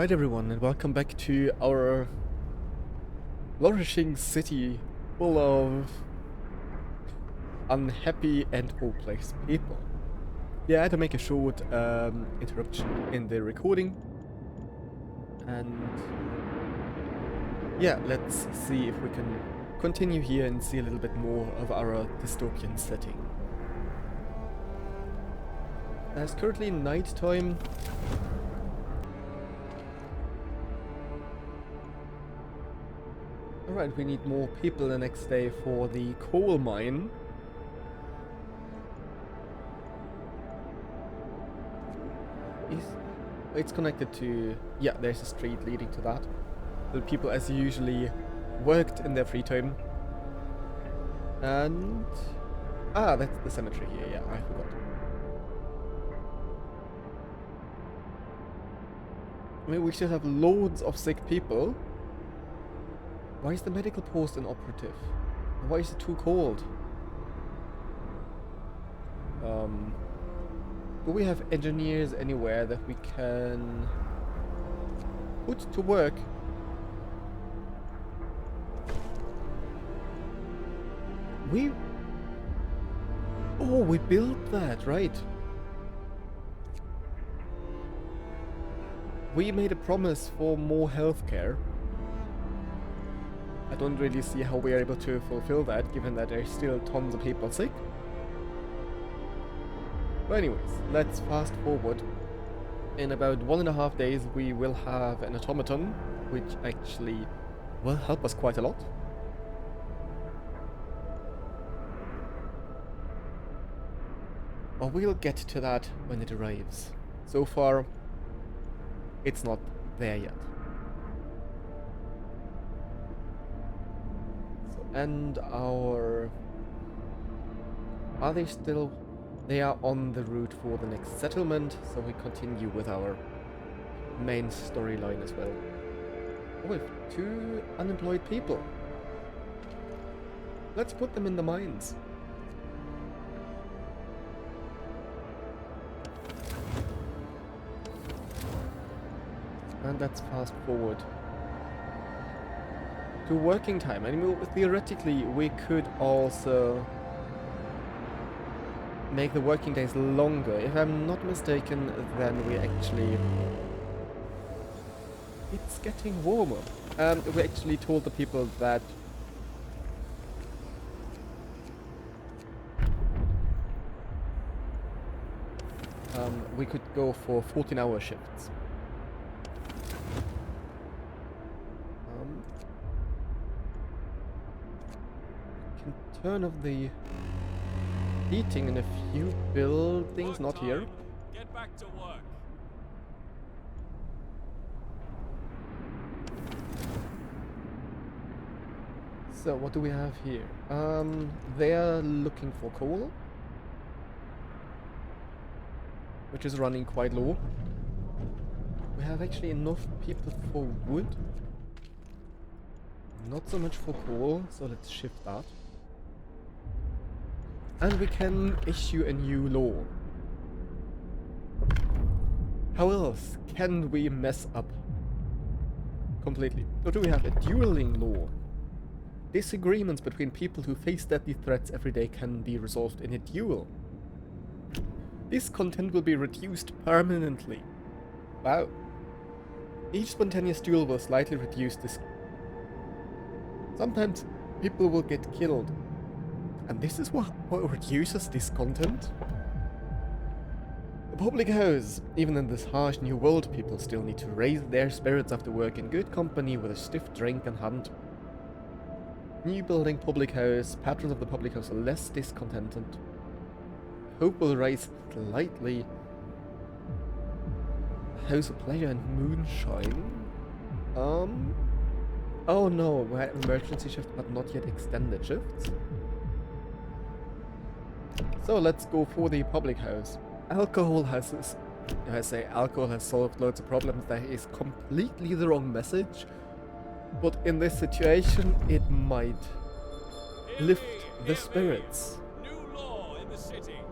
Alright everyone, and welcome back to our flourishing city full of unhappy and hopeless people. Yeah, I had to make a short interruption in the recording. And yeah, let's see if we can continue here and see a little bit more of our dystopian setting. It's currently night time. Alright, we need more people the next day for the coal mine. It's connected to... yeah, there's a street leading to that. The people as usually worked in their free time. And... ah, that's the cemetery here, yeah, I forgot. I mean, we should have loads of sick people. Why is the medical post inoperative? Why is it too cold? Do we have engineers anywhere that we can put to work? Oh, we built that, right. We made a promise for more healthcare. I don't really see how we are able to fulfill that, given that there's still tons of people sick. But anyways, let's fast forward. In about 1.5 days we will have an automaton, which actually will help us quite a lot. But we'll get to that when it arrives. So far, it's not there yet. And our... are they still... they are on the route for the next settlement, so we continue with our main storyline as well. Oh, we have 2 unemployed people. Let's put them in the mines. And let's fast forward to working time. I mean, theoretically, we could also make the working days longer. If I'm not mistaken, then we actually... it's getting warmer. We actually told the people that we could go for 14-hour shifts. Turn off the heating in a few buildings, not here. Get back to work. So what do we have here? They're looking for coal, which is running quite low. We have actually enough people for wood, not so much for coal, so let's shift that. And we can issue a new law. How else can we mess up completely? Or do we have a dueling law? Disagreements between people who face deadly threats every day can be resolved in a duel. This content will be reduced permanently. Wow. Each spontaneous duel will slightly reduce this. Sometimes people will get killed. And this is what reduces this content? The public house. Even in this harsh new world, people still need to raise their spirits after work in good company with a stiff drink and hunt. New building public house. Patrons of the public house are less discontented. Hope will rise slightly. House of pleasure and moonshine. Oh no, we had emergency shift but not yet extended shifts. So let's go for the public house. Alcohol has this... if I say alcohol has solved loads of problems, that is completely the wrong message. But in this situation, it might lift the spirits. New law in the city.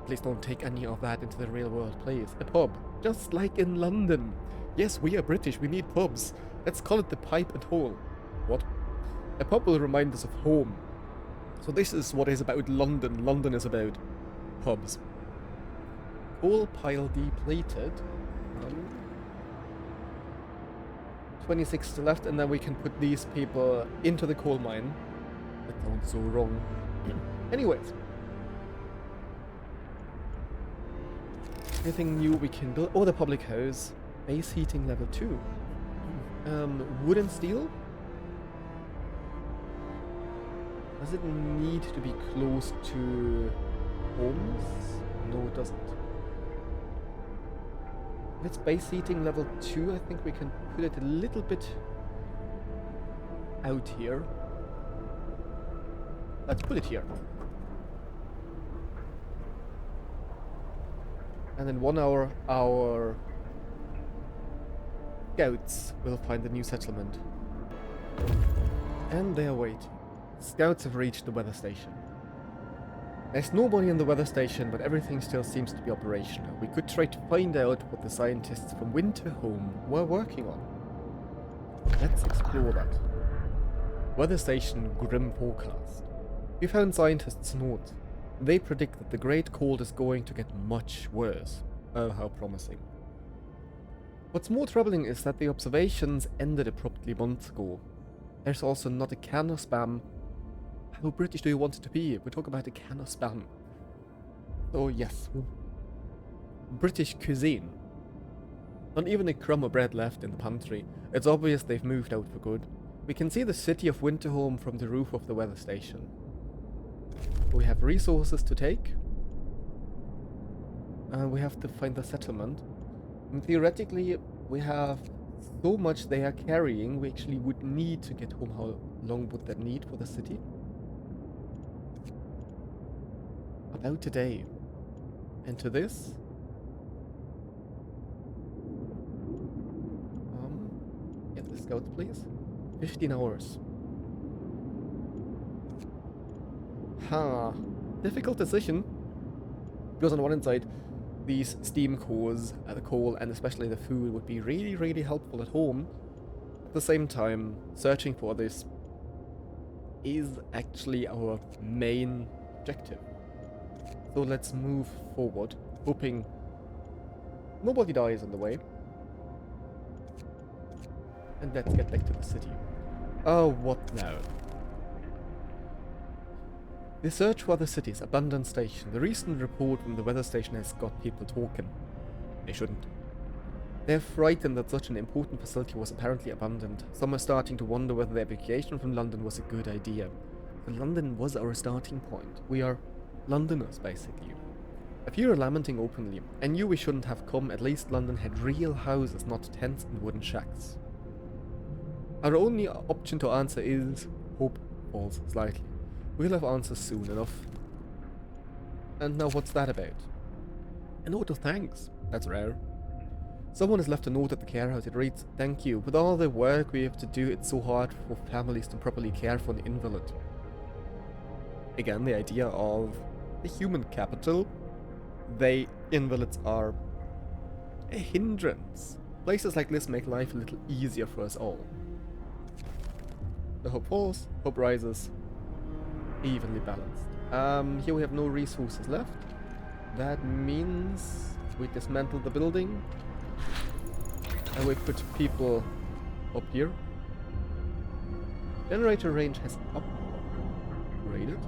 Please don't take any of that into the real world, please. A pub. just like in London. Yes, we are British, we need pubs. Let's call it the Pipe and Hole. What? A pub will remind us of home. So this is what is about London. London is about pubs. Coal pile depleted. 26 to left, and then we can put these people into the coal mine. That sounds so wrong. Anyways. Anything new we can build? Oh, the public house. Base heating level 2. Wood and steel? Does it need to be close to homes? No, it doesn't. If it's base heating level 2, I think we can put it a little bit out here. Let's put it here. And in 1 hour, our scouts will find a new settlement. And they are waiting. Scouts have reached the weather station. There's nobody in the weather station, but everything still seems to be operational. We could try to find out what the scientists from Winterhome were working on. Let's explore that. Weather station grim forecast. We found scientists' notes. They predict that the great cold is going to get much worse. Oh, how promising. What's more troubling is that the observations ended abruptly months ago. There's also not a can of spam. How British do you want it to be? We talk about a can of spam. Oh yes. British cuisine. Not even a crumb of bread left in the pantry. It's obvious they've moved out for good. We can see the city of Winterhome from the roof of the weather station. We have resources to take. And we have to find the settlement. And theoretically, we have so much they are carrying, we actually would need to get home. How long would that need for the city? About a day. And to this? Get the scouts, please. 15 hours. Difficult decision. Because on one hand side, these steam cores, the coal, and especially the food would be really, really helpful at home. At the same time, searching for this is actually our main objective. So let's move forward, hoping nobody dies on the way. And let's get back to the city. Oh, what now? The search for the city's abandoned station. The recent report from the weather station has got people talking. They shouldn't. They're frightened that such an important facility was apparently abandoned. Some are starting to wonder whether the evacuation from London was a good idea. But London was our starting point. We are Londoners, basically. A few are lamenting openly. I knew we shouldn't have come. At least London had real houses, not tents and wooden shacks. Our only option to answer is hope falls slightly. We'll have answers soon enough. And now what's that about? A note of thanks. That's rare. Someone has left a note at the care house. It reads, "Thank you. With all the work we have to do, it's so hard for families to properly care for an invalid." Again, the idea of the human capital. Invalids are a hindrance. Places like this make life a little easier for us all. The hope falls, hope rises. Evenly balanced. Here we have no resources left. That means we dismantle the building. And we put people up here. Generator range has upgraded.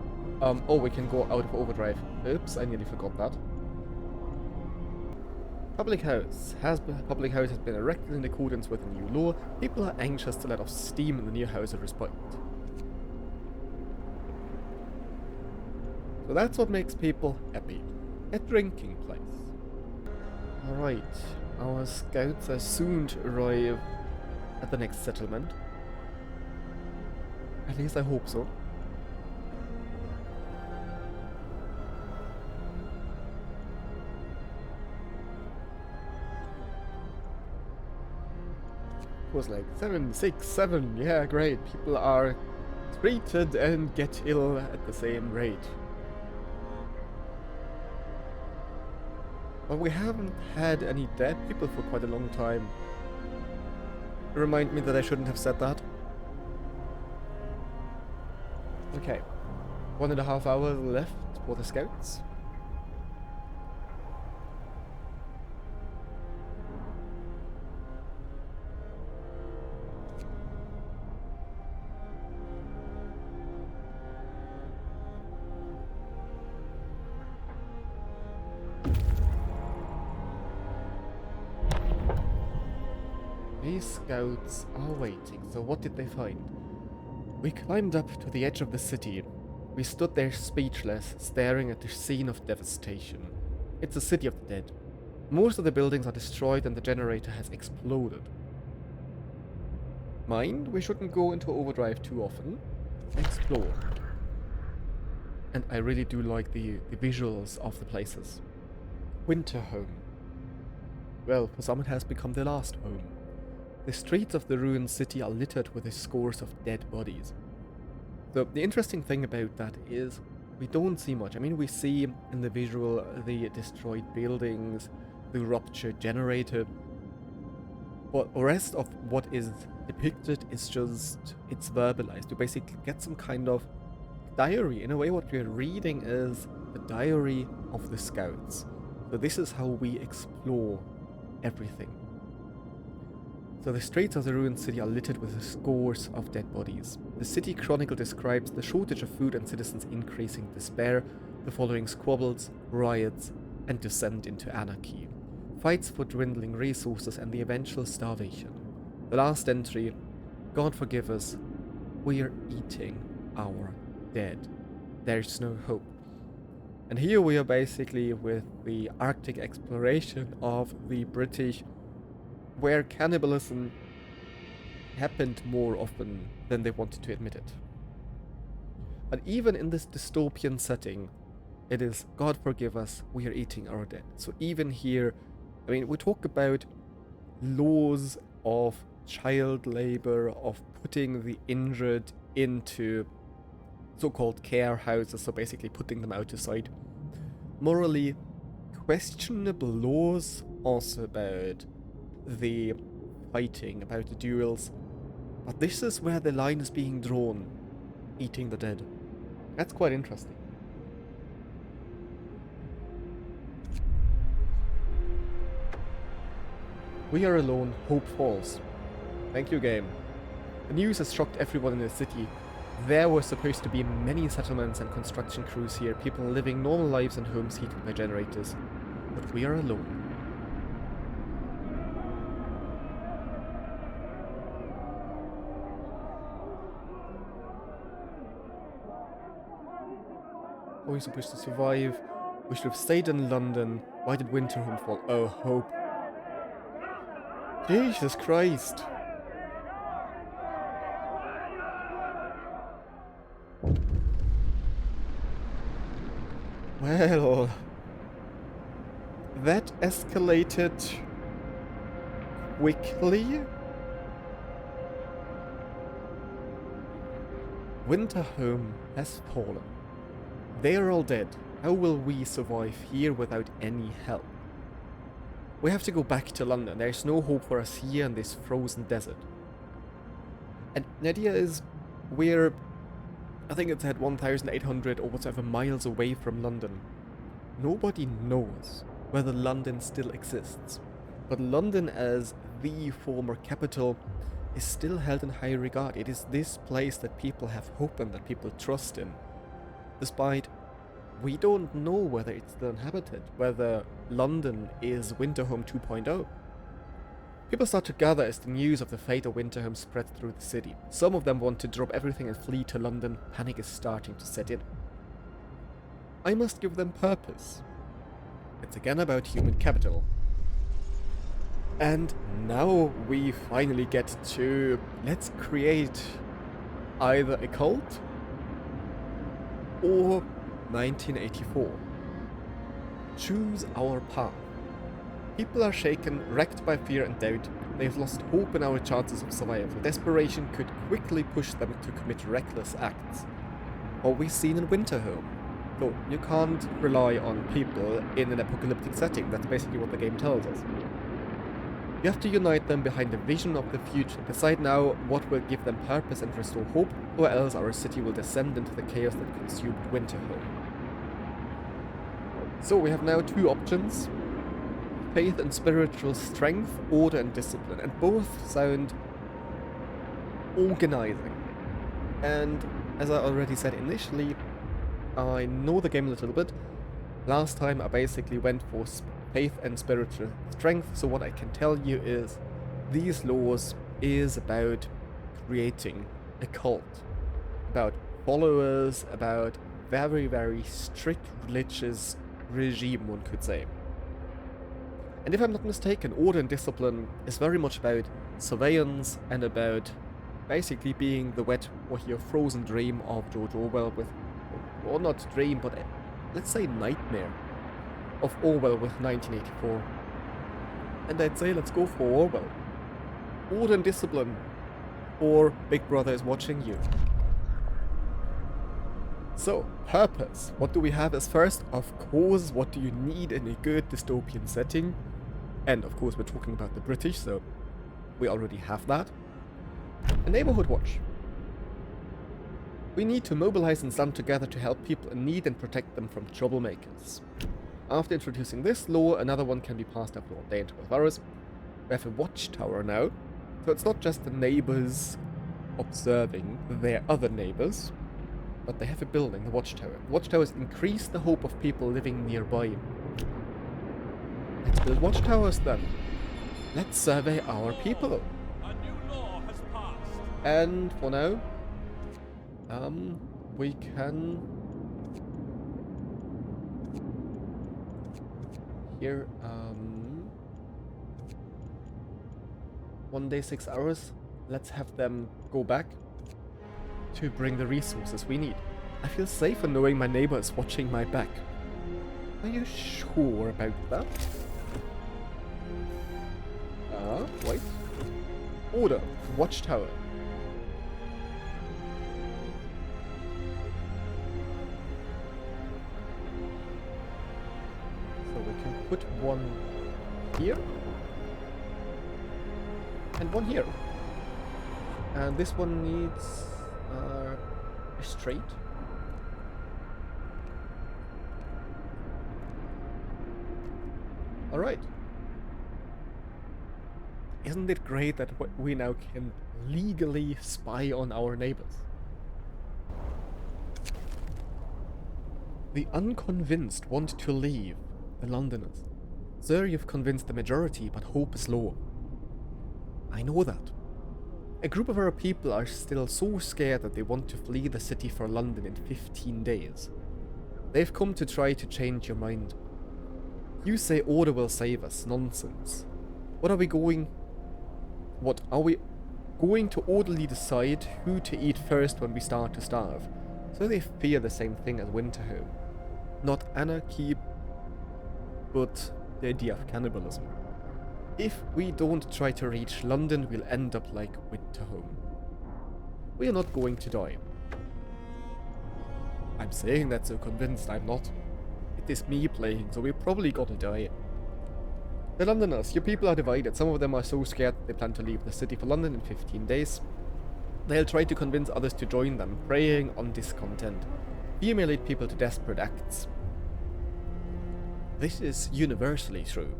Oh, we can go out of overdrive. Oops, I nearly forgot that. Public house has been erected in accordance with the new law. People are anxious to let off steam in the new house at this point. So that's what makes people happy. A drinking place. Alright, our scouts are soon to arrive at the next settlement. At least I hope so. It was like 7, 6, 7, yeah, great. People are treated and get ill at the same rate. But we haven't had any dead people for quite a long time. Remind me that I shouldn't have said that. Okay. 1.5 hours left for the scouts. These scouts are waiting, so what did they find? We climbed up to the edge of the city. We stood there speechless, staring at the scene of devastation. It's a city of the dead. Most of the buildings are destroyed and the generator has exploded. Mind, we shouldn't go into overdrive too often. Explore. And I really do like the visuals of the places. Winter home. Well, for some it has become their last home. The streets of the ruined city are littered with the scores of dead bodies. So the interesting thing about that is we don't see much. I mean, we see in the visual the destroyed buildings, the ruptured generator, but the rest of what is depicted is just, it's verbalized. You basically get some kind of diary. In a way, what we're reading is the diary of the scouts. So this is how we explore everything. So the streets of the ruined city are littered with the scores of dead bodies. The city chronicle describes the shortage of food and citizens' increasing despair, the following squabbles, riots, and descent into anarchy. Fights for dwindling resources and the eventual starvation. The last entry, God forgive us, we are eating our dead. There's no hope. And here we are basically with the Arctic exploration of the British, where cannibalism happened more often than they wanted to admit it. But even in this dystopian setting, it is, God forgive us, we are eating our dead. So even here, I mean, we talk about laws of child labor, of putting the injured into so-called care houses, so basically putting them out of sight. Morally questionable laws, also about the fighting, about the duels. But this is where the line is being drawn. Eating the dead. That's quite interesting. We are alone, hope falls. Thank you, game. The news has shocked everyone in the city. There were supposed to be many settlements and construction crews here, people living normal lives in homes heated by generators. But we are alone. Are we supposed to survive? We should have stayed in London. Why did Winterhome fall? Oh, hope. Jesus Christ. Well, that escalated quickly. Winterhome has fallen. They are all dead. How will we survive here without any help? We have to go back to London. There's no hope for us here in this frozen desert. And the idea is, we're, I think it's at 1,800 or whatever miles away from London. Nobody knows whether London still exists. But London as the former capital is still held in high regard. It is this place that people have hope in, that people trust in. Despite we don't know whether it's still inhabited, whether London is Winterhome 2.0. People start to gather as the news of the fate of Winterhome spreads through the city. Some of them want to drop everything and flee to London. Panic is starting to set in. I must give them purpose. It's again about human capital. And now we finally get to, let's create either a cult or 1984. Choose our path. People are shaken, wrecked by fear and doubt. They've lost hope in our chances of survival. Desperation could quickly push them to commit reckless acts. What we've seen in Winterhome. So you can't rely on people in an apocalyptic setting. That's basically what the game tells us. You have to unite them behind a vision of the future. Decide now what will give them purpose and restore hope, or else our city will descend into the chaos that consumed Winterhome. So we have now two options. Faith and spiritual strength, order and discipline. And both sound organizing. And as I already said initially, I know the game a little bit. Last time I basically went for faith and spiritual strength, so what I can tell you is these laws is about creating a cult, about followers, about very, very strict religious regime, one could say. And if I'm not mistaken, order and discipline is very much about surveillance and about basically being the wet or here frozen dream of George Orwell with, or not dream, but let's say nightmare of Orwell with 1984. And I'd say let's go for Orwell. Order and discipline, or Big Brother is watching you. So, purpose. What do we have as first? Of course, what do you need in a good dystopian setting? And of course we're talking about the British, so we already have that. A neighborhood watch. We need to mobilize and stand together to help people in need and protect them from troublemakers. After introducing this law, another one can be passed after one day in 12 hours. We have a watchtower now, so it's not just the neighbors observing their other neighbors, but they have a building, the watchtower. Watchtowers increase the hope of people living nearby. Let's build watchtowers then. Let's survey our people. A new law has passed. And for now, we can here 1 day 6 hours. Let's have them go back to bring the resources we need. I feel safer knowing my neighbor is watching my back. Are you sure about that? Wait. Order. Watchtower. So we can put one here. And one here. And this one needs a straight. Alright. Isn't it great that we now can legally spy on our neighbors? The unconvinced want to leave, the Londoners. Sir, you've convinced the majority, but hope is low. I know that. A group of our people are still so scared that they want to flee the city for London in 15 days. They've come to try to change your mind. You say order will save us. Nonsense. What are we going to orderly decide who to eat first when we start to starve? So they fear the same thing as Winterhome. Not anarchy, but the idea of cannibalism. If we don't try to reach London, we'll end up like Winterhome. We are not going to die. I'm saying that so convinced I'm not. It is me playing, so we're probably gonna die. The Londoners, your people are divided. Some of them are so scared they plan to leave the city for London in 15 days. They'll try to convince others to join them, preying on discontent. Fear lead people to desperate acts. This is universally true.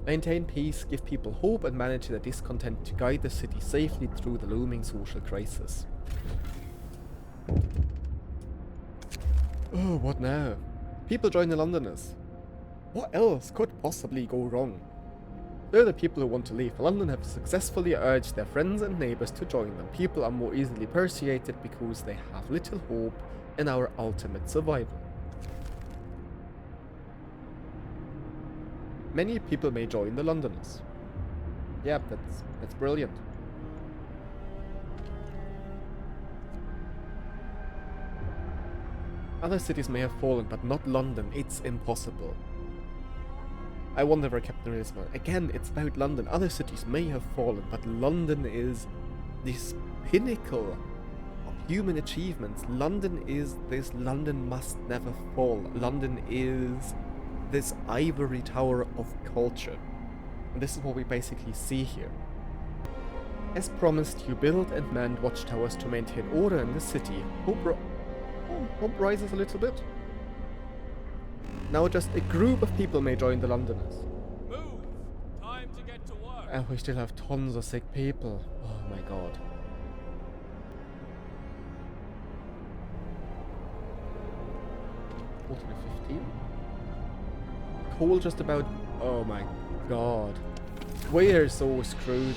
Maintain peace, give people hope, and manage their discontent to guide the city safely through the looming social crisis. Oh, what now? People join the Londoners. What else could possibly go wrong? Though the people who want to leave London have successfully urged their friends and neighbours to join them, people are more easily persuaded because they have little hope in our ultimate survival. Many people may join the Londoners. Yeah, that's brilliant. Other cities may have fallen, but not London. It's impossible. I wonder where Captain is. Again, it's about London. Other cities may have fallen, but London is this pinnacle of human achievements. London is this London must never fall. London is this ivory tower of culture. And this is what we basically see here. As promised, you build and manned watchtowers to maintain order in the city. Hope rises a little bit. Now just a group of people may join the Londoners. Move! Time to get to work. And we still have tons of sick people. Oh my god. What, 15? Coal just about... Oh my god. We are so screwed.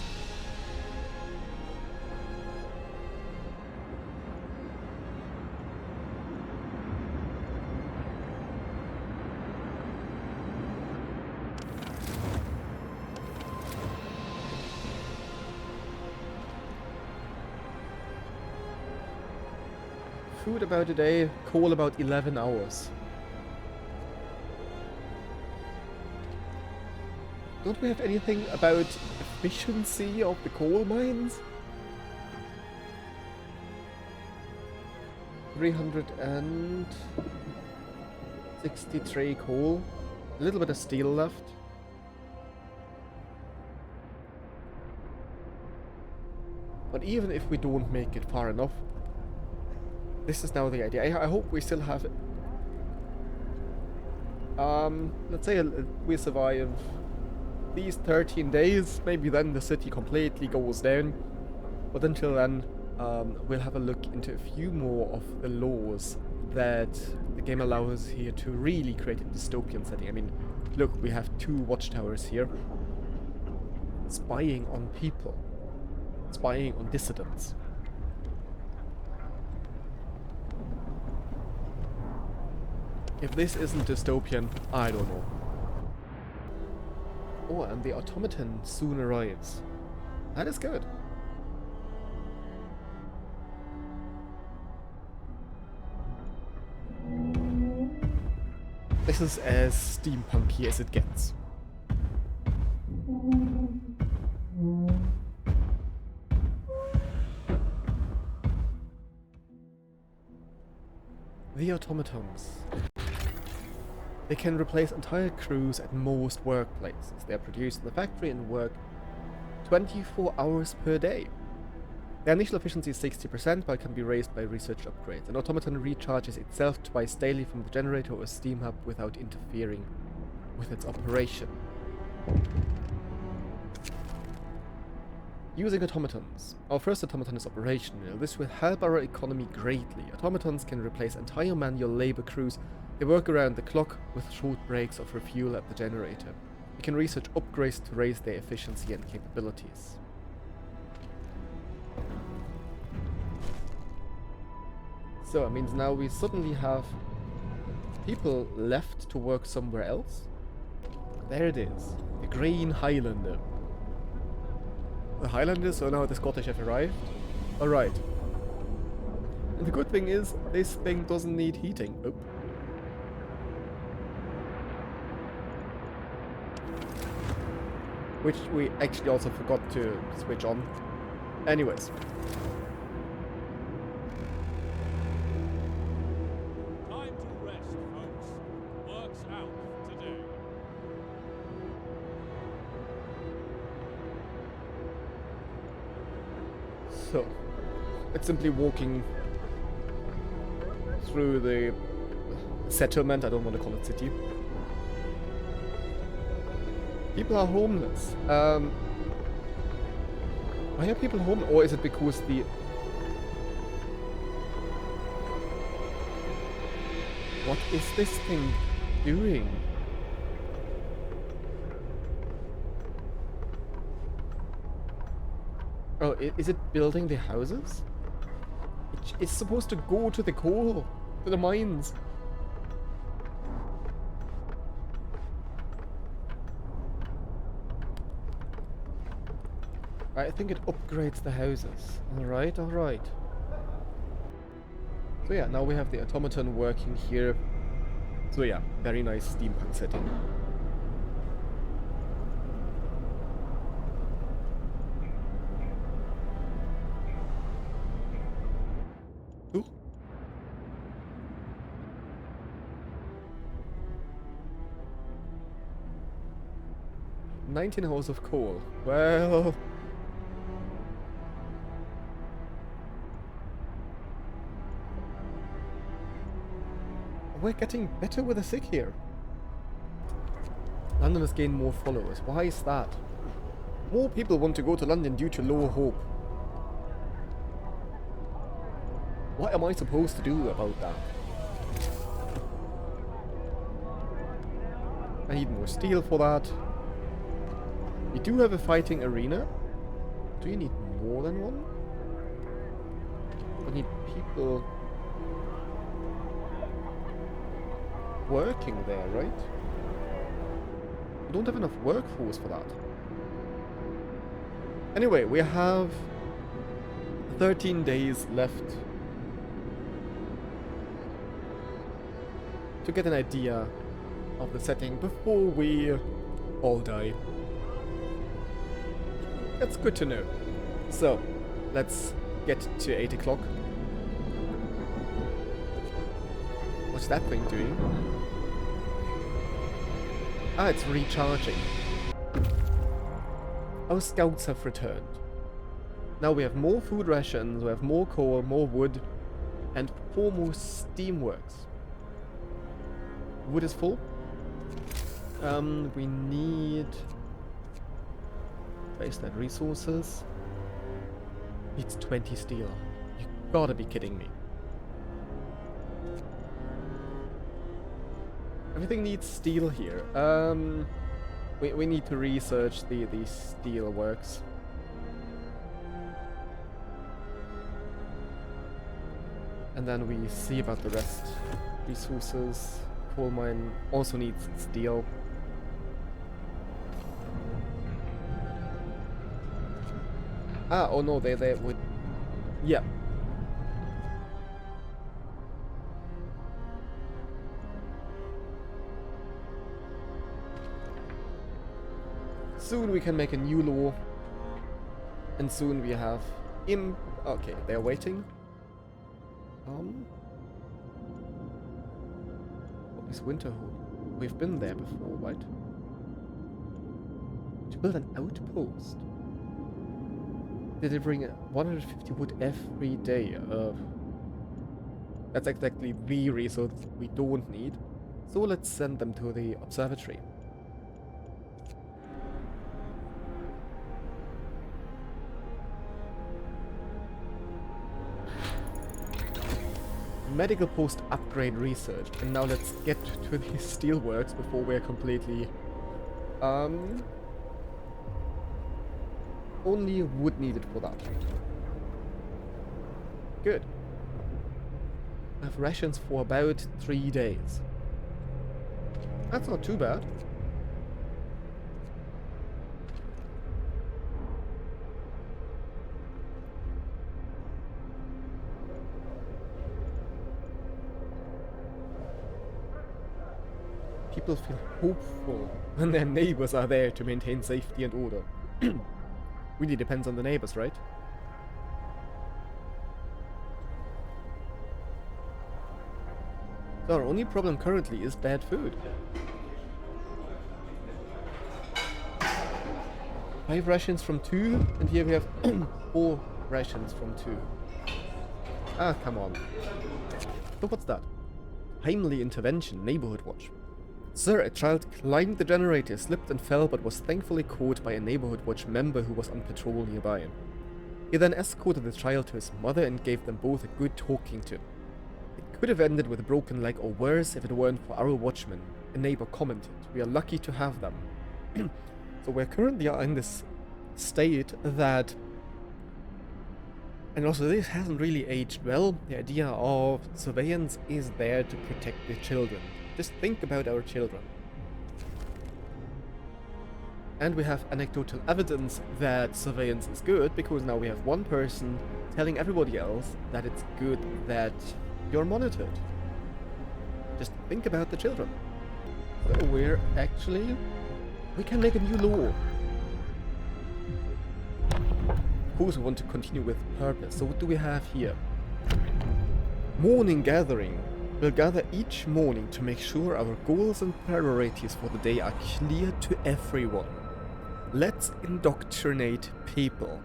Food about a day, coal about 11 hours. Don't we have anything about efficiency of the coal mines? 363 coal. A little bit of steel left. But even if we don't make it far enough, this is now the idea. I hope we still have... let's say we survive these 13 days. Maybe then the city completely goes down. But until then, we'll have a look into a few more of the laws that the game allows here to really create a dystopian setting. I mean, look, we have 2 watchtowers here. Spying on people. Spying on dissidents. If this isn't dystopian, I don't know. Oh, and the automaton soon arrives. That is good. This is as steampunky as it gets. The automatons. They can replace entire crews at most workplaces. They are produced in the factory and work 24 hours per day. Their initial efficiency is 60%, but can be raised by research upgrades. An automaton recharges itself twice daily from the generator or steam hub without interfering with its operation. Using automatons. Our first automaton is operational. This will help our economy greatly. Automatons can replace entire manual labor crews. They work around the clock with short breaks of refuel at the generator. We can research upgrades to raise their efficiency and capabilities. So it means now we suddenly have people left to work somewhere else. There it is. The Green Highlander. The Highlanders, so now the Scottish have arrived. Alright. And the good thing is, this thing doesn't need heating. Oh. Which we actually also forgot to switch on. Anyways. Time to rest, folks. Work's out today. So, it's simply walking through the settlement. I don't want to call it city. People are homeless. Why are people homeless? Or is it because the... What is this thing doing? Oh, is it building the houses? It's supposed to go to the coal, to the mines. I think it upgrades the houses. Alright, alright. So yeah, now we have the automaton working here. So yeah, very nice steampunk setting. 19 hours of coal. Well... we're getting better with the sick here. London has gained more followers. Why is that? More people want to go to London due to lower hope. What am I supposed to do about that? I need more steel for that. You do have a fighting arena. Do you need more than one? I need people working there, right? We don't have enough workforce for that. Anyway, we have 13 days left to get an idea of the setting before we all die. That's good to know. So, let's get to 8 o'clock. What's that thing doing? Ah, it's recharging. Our scouts have returned. Now we have more food rations, we have more coal, more wood, and 4 more steamworks. Wood is full. We need... Where's that? Resources? Needs 20 steel. You gotta be kidding me. Everything needs steel here. We need to research the steel works. And then we see about the rest. Resources. Coal mine also needs steel. Ah, oh no, they would... Yeah. Soon we can make a new law. And soon we have... Okay, they're waiting. What is Winterhold? We've been there before, right? To build an outpost. Delivering 150 wood every day. That's exactly the resource we don't need. So let's send them to the observatory. Medical post upgrade research. And now let's get to the steelworks before we're completely... Only wood needed for that. Good. I have rations for about 3 days. That's not too bad. People feel hopeful when their neighbors are there to maintain safety and order. Really depends on the neighbors, right? So our only problem currently is bad food. 5 rations from 2, and here we have 4 rations from 2. Ah, come on. So what's that? Timely intervention, neighborhood watch. Sir, a child climbed the generator, slipped and fell, but was thankfully caught by a neighborhood watch member who was on patrol nearby. He then escorted the child to his mother and gave them both a good talking to. It could have ended with a broken leg or worse if it weren't for our watchmen, a neighbor commented. We are lucky to have them. So we're currently in this state that... And also this hasn't really aged well. The idea of surveillance is there to protect the children. Just think about our children. And we have anecdotal evidence that surveillance is good, because now we have one person telling everybody else that it's good that you're monitored. Just think about the children. So we're actually... we can make a new law. Of course we want to continue with purpose. So what do we have here? Morning gathering. We'll gather each morning to make sure our goals and priorities for the day are clear to everyone. Let's indoctrinate people.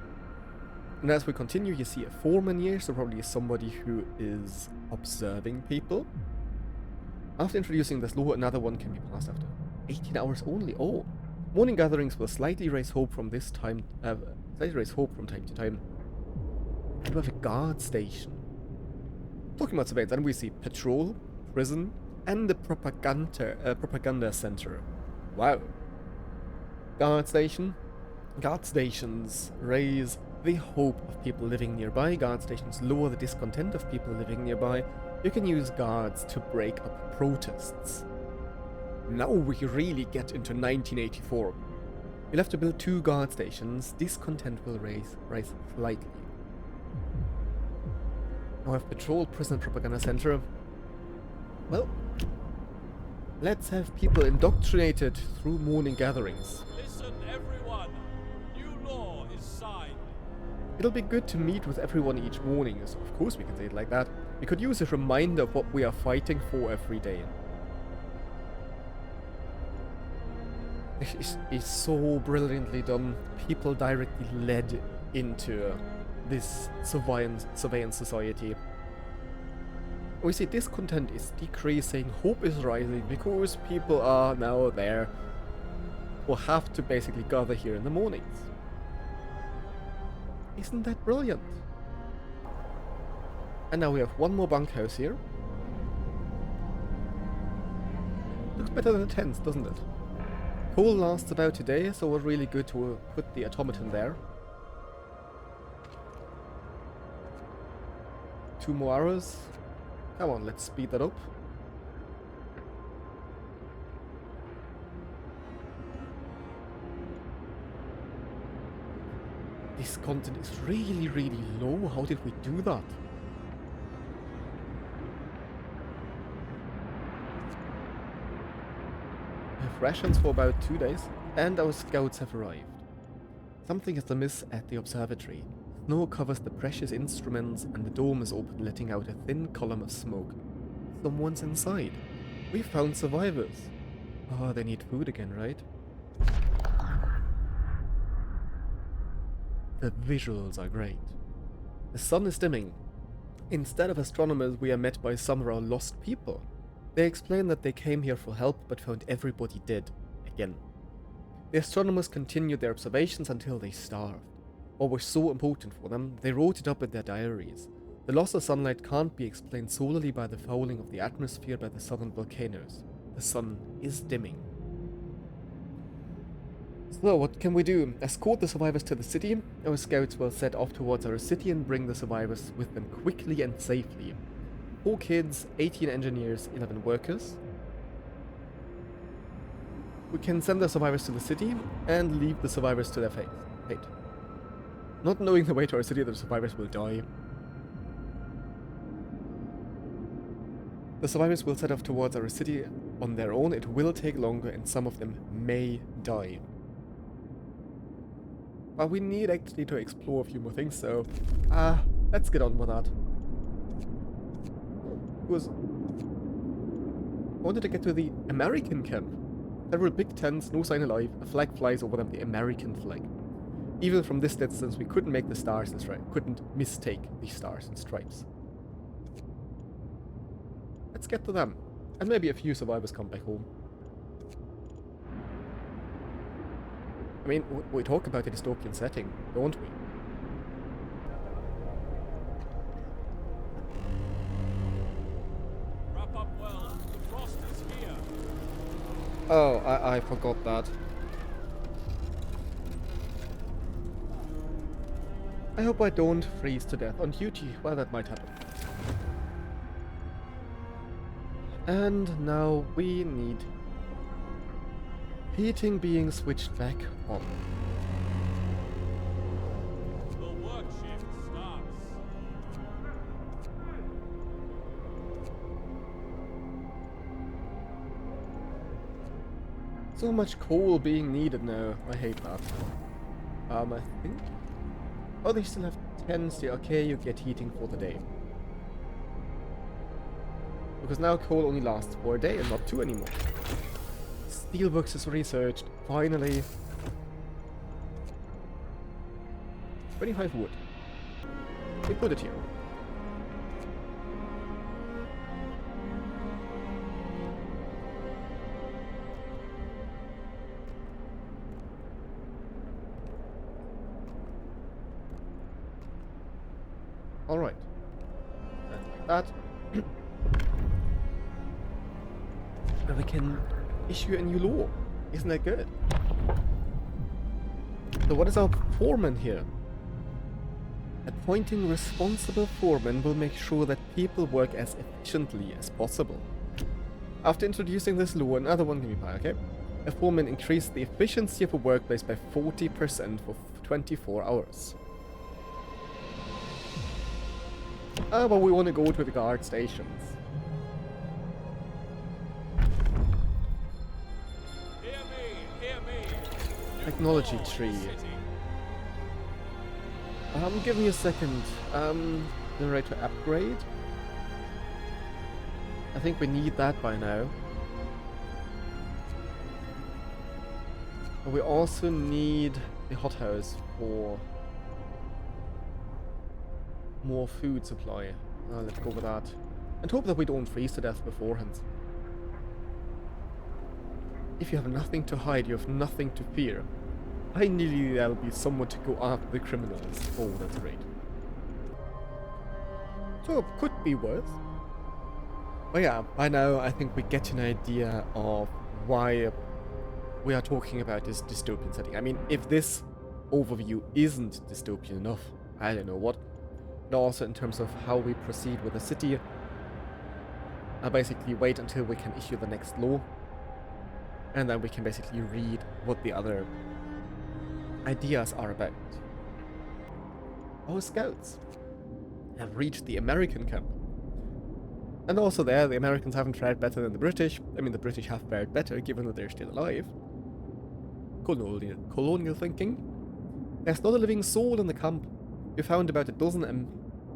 And as we continue, you see a foreman here, so probably somebody who is observing people. After introducing this law, another one can be passed after 18 hours only. Oh, morning gatherings will slightly raise hope from time to time. And we have a guard station. Talking about surveillance, and we see patrol, prison, and the propaganda center. Wow. Guard station. Guard stations raise the hope of people living nearby. Guard stations lower the discontent of people living nearby. You can use guards to break up protests. Now we really get into 1984. You'll have to build 2 guard stations. Discontent will rise slightly. Now I have patrol, prison, propaganda center. Well, let's have people indoctrinated through morning gatherings. Listen, everyone. New law is signed. It'll be good to meet with everyone each morning, so of course we can say it like that. We could use a reminder of what we are fighting for every day. It's so brilliantly done. People directly led into this surveillance society. We see discontent is decreasing, hope is rising, because people are now there who have to basically gather here in the mornings. Isn't that brilliant? And now we have one more bunkhouse here. Looks better than the tents, doesn't it? Coal lasts about a day, so we're really good to put the automaton there. 2 more hours. Come on, let's speed that up. This content is really, really low. How did we do that? We have rations for about 2 days, and our scouts have arrived. Something is amiss at the observatory. Snow covers the precious instruments, and the dome is open, letting out a thin column of smoke. Someone's inside. We found survivors. Oh, they need food again, right? The visuals are great. The sun is dimming. Instead of astronomers, we are met by some of our lost people. They explain that they came here for help, but found everybody dead. Again. The astronomers continued their observations until they starved. What was so important for them, they wrote it up in their diaries. The loss of sunlight can't be explained solely by the fouling of the atmosphere by the southern volcanoes. The sun is dimming. So, what can we do? Escort the survivors to the city. Our scouts will set off towards our city and bring the survivors with them quickly and safely. 4 kids, 18 engineers, 11 workers. We can send the survivors to the city and leave the survivors to their fate. Not knowing the way to our city, the survivors will die. The survivors will set off towards our city on their own. It will take longer and some of them may die. But we need actually to explore a few more things, so let's get on with that. I wanted to get to the American camp. Several big tents, no sign alive, a flag flies over them, the American flag. Even from this distance, we couldn't make the stars and stripes. Couldn't mistake the stars and stripes. Let's get to them. And maybe a few survivors come back home. I mean, we talk about the dystopian setting, don't we? Wrap up well. The frost is here. Oh, I forgot that. I hope I don't freeze to death on duty. Well, that might happen. And now we need heating being switched back on. The work shift starts. So much coal being needed now. I hate that. I think... Oh, they still have 10 still. Okay, you get heating for the day. Because now coal only lasts for a day and not 2 anymore. Steelworks is researched. Finally. 25 wood. We put it here. Alright. Like that. And we can issue a new law. Isn't that good? So what is our foreman here? Appointing responsible foreman will make sure that people work as efficiently as possible. After introducing this law, another one can be applied, okay? A foreman increased the efficiency of a workplace by 40% for 24 hours. Ah, but we want to go to the guard stations. Hear me. Technology tree. Give me a second. The right to upgrade. I think we need that by now. But we also need the hothouse for more food supply. Let's go with that. And hope that we don't freeze to death beforehand. If you have nothing to hide, you have nothing to fear. Finally, there'll be someone to go after the criminals. Oh, that's great. So, it could be worse. But yeah, by now I think we get an idea of why we are talking about this dystopian setting. I mean, if this overview isn't dystopian enough, I don't know what. And also in terms of how we proceed with the city, I basically wait until we can issue the next law. And then we can basically read what the other ideas are about. Our scouts have reached the American camp. And also there, the Americans haven't fared better than the British. I mean, the British have fared better, given that they're still alive. Colonial thinking. There's not a living soul in the camp. We found about a dozen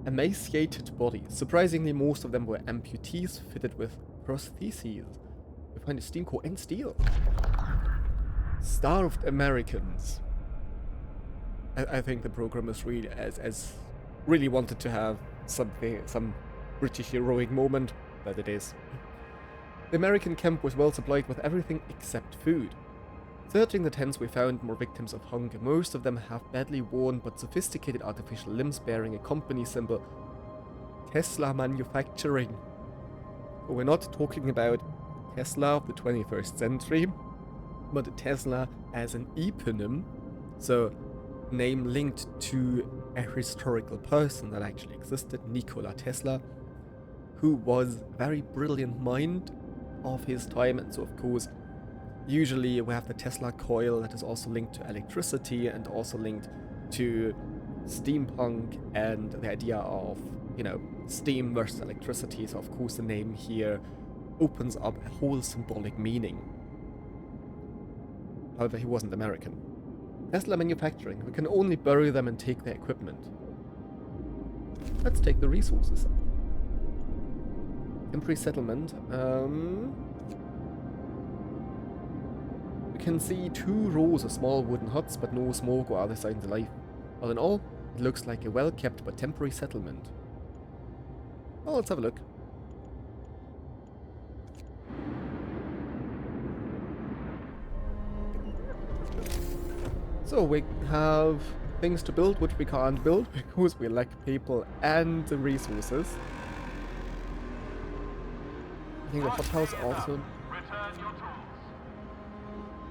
emaciated bodies. Surprisingly, most of them were amputees fitted with prostheses. We find a steam core and steel. Starved Americans. I think the programmers really really wanted to have some British heroic moment, that it is. The American camp was well supplied with everything except food. Searching the tents, we found more victims of hunger. Most of them have badly worn but sophisticated artificial limbs bearing a company symbol. Tesla manufacturing. But we're not talking about Tesla of the 21st century, but Tesla as an eponym, so name linked to a historical person that actually existed, Nikola Tesla, who was a very brilliant mind of his time. And so of course usually we have the Tesla coil that is also linked to electricity and also linked to steampunk and the idea of, you know, steam versus electricity. So of course the name here opens up a whole symbolic meaning. However, he wasn't American. Tesla manufacturing. We can only bury them and take their equipment. Let's take the resources. Temporary settlement. We can see 2 rows of small wooden huts, but no smoke or other signs of life. All in all, it looks like a well-kept but temporary settlement. Well, let's have a look. So we have things to build which we can't build because we lack people and the resources. I think the hothouse also.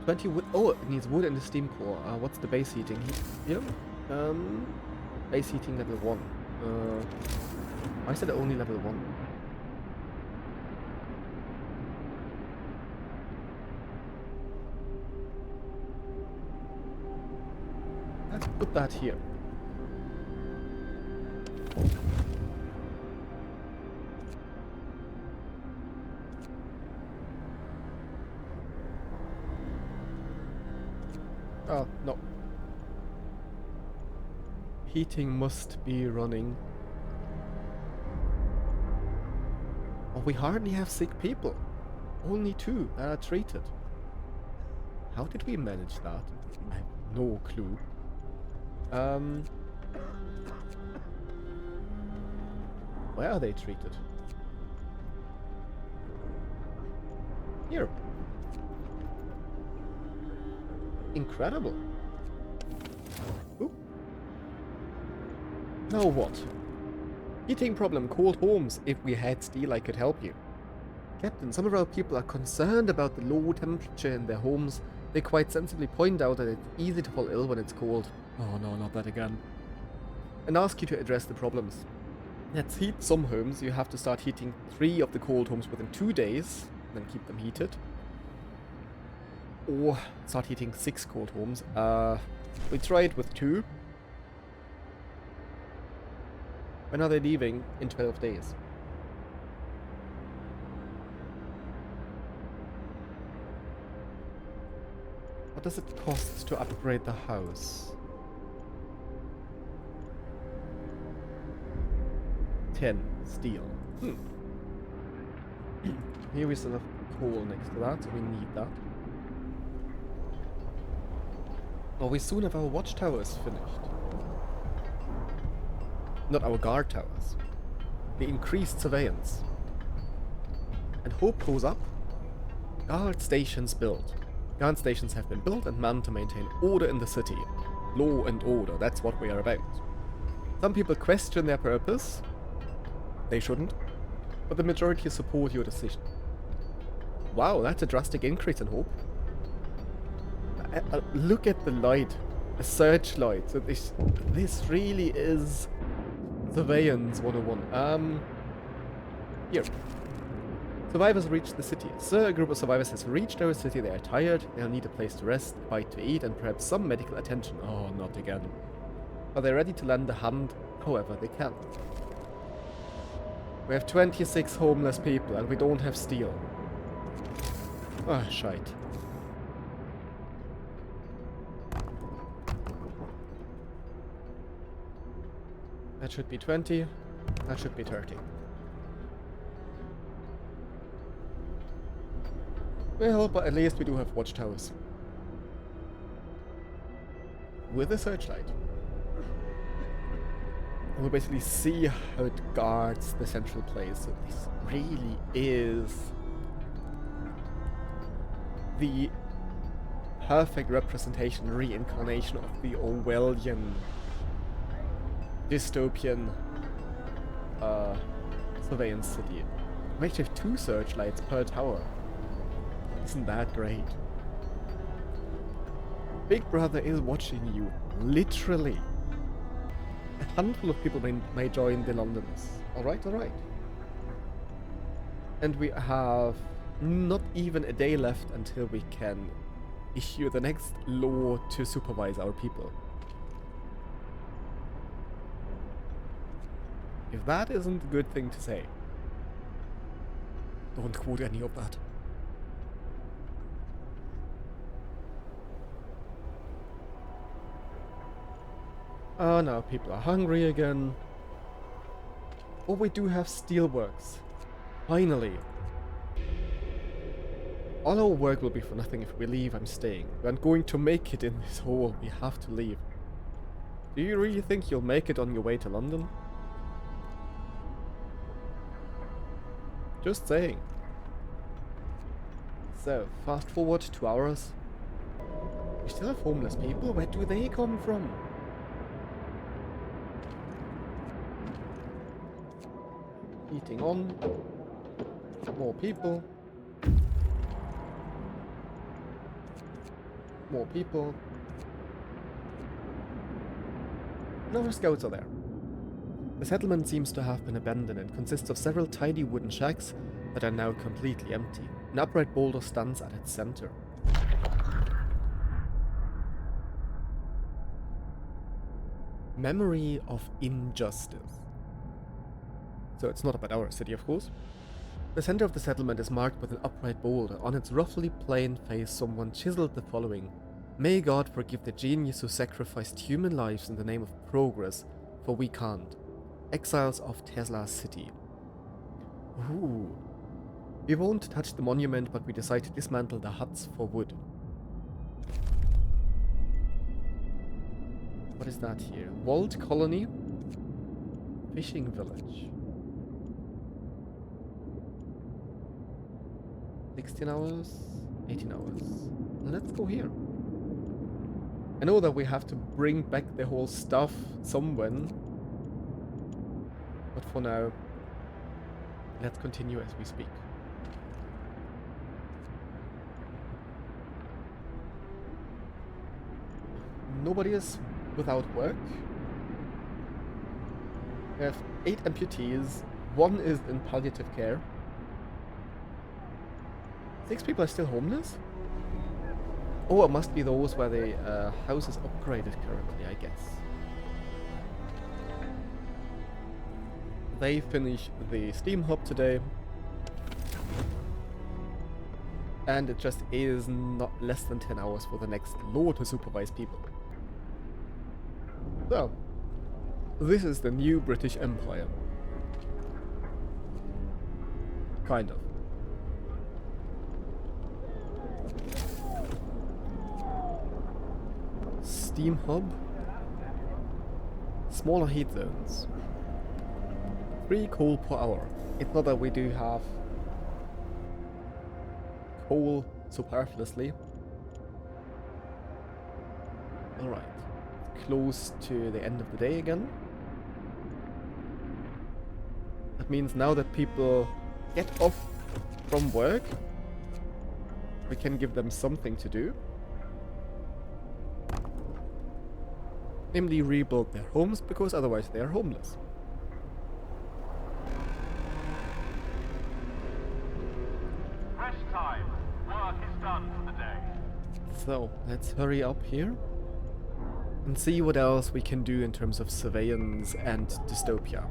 20 wood. Oh, it needs wood and a steam core. What's the base heating here? Base heating level 1. I said only level 1. Let's put that here. Oh, no. Heating must be running. Oh, we hardly have sick people. Only 2 that are treated. How did we manage that? I have no clue. Where are they treated? Here. Incredible. Ooh. Now what? Heating problem, cold homes. If we had steel, I could help you. Captain, some of our people are concerned about the low temperature in their homes. They quite sensibly point out that it's easy to fall ill when it's cold. Oh no, not that again. And ask you to address the problems. Let's heat some homes. You have to start heating 3 of the cold homes within 2 days, then keep them heated. Or start heating 6 cold homes. We tried with 2. When are they leaving? In 12 days. What does it cost to upgrade the house? 10 steel. Here we still have coal next to that, so we need that. Oh, we soon have our watchtowers finished. Not our guard towers. The increased surveillance. And hope goes up. Guard stations built. Guard stations have been built and manned to maintain order in the city. Law and order, that's what we are about. Some people question their purpose. They shouldn't. But the majority support your decision. Wow, that's a drastic increase in hope. Look at the light. A searchlight. So this really is Surveillance 101. Here. Survivors reached the city. Sir, a group of survivors has reached our city. They are tired. They'll need a place to rest, a bite to eat, and perhaps some medical attention. Oh, not again. Are they ready to lend a hand however they can? We have 26 homeless people and we don't have steel. Ah, shite. That should be 20. That should be 30. Well, but at least we do have watchtowers. With a searchlight. And we'll basically see how it guards the central place. So this really is the perfect representation, reincarnation of the Orwellian dystopian surveillance city. We actually have 2 searchlights per tower. Isn't that great? Big Brother is watching you, literally. A handful of people may join the Londoners. Alright, alright. And we have not even a day left until we can issue the next law to supervise our people. If that isn't a good thing to say, don't quote any of that. Oh, now people are hungry again. Oh, we do have steelworks. Finally. All our work will be for nothing if we leave. I'm staying. We aren't going to make it in this hole. We have to leave. Do you really think you'll make it on your way to London? Just saying. So, fast forward 2 hours. We still have homeless people? Where do they come from? Heating on. More people. More people. No more scouts are there. The settlement seems to have been abandoned and consists of several tiny wooden shacks that are now completely empty. An upright boulder stands at its center. Memory of injustice. So it's not about our city, of course. The center of the settlement is marked with an upright boulder. On its roughly plain face, someone chiseled the following: "May God forgive the genius who sacrificed human lives in the name of progress, for we can't. Exiles of Tesla's city." Ooh. We won't touch the monument, but we decide to dismantle the huts for wood. What is that here? Walled colony? Fishing village. 16 hours, 18 hours. Let's go here. I know that we have to bring back the whole stuff somewhen. But for now, let's continue as we speak. Nobody is without work. We have 8 amputees. 1 is in palliative care. 6 people are still homeless? Oh, it must be those where the house is upgraded currently, I guess. They finish the Steam Hub today. And it just is not less than 10 hours for the next law to supervise people. So, this is the new British Empire. Kind of. Steam Hub. Smaller heat zones. 3 coal per hour. It's not that we do have coal superfluously. Alright. Close to the end of the day again. That means now that people get off from work, we can give them something to do. Namely rebuild their homes, because otherwise they are homeless. Rest time. Work is done for the day. So, let's hurry up here and see what else we can do in terms of surveillance and dystopia.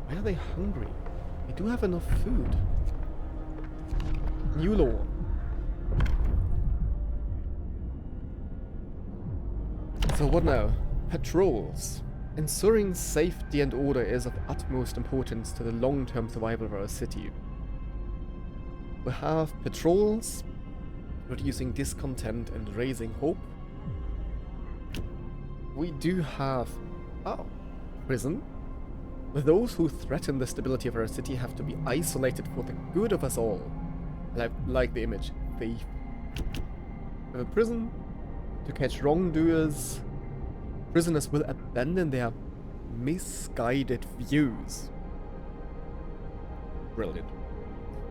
Why are they hungry? They do have enough food. New law. So what now? Patrols. Ensuring safety and order is of utmost importance to the long-term survival of our city. We have patrols, reducing discontent and raising hope. We do have... oh, prison. Those who threaten the stability of our city have to be isolated for the good of us all. Like the image, thief. We have a prison to catch wrongdoers. Prisoners will abandon their misguided views. Brilliant.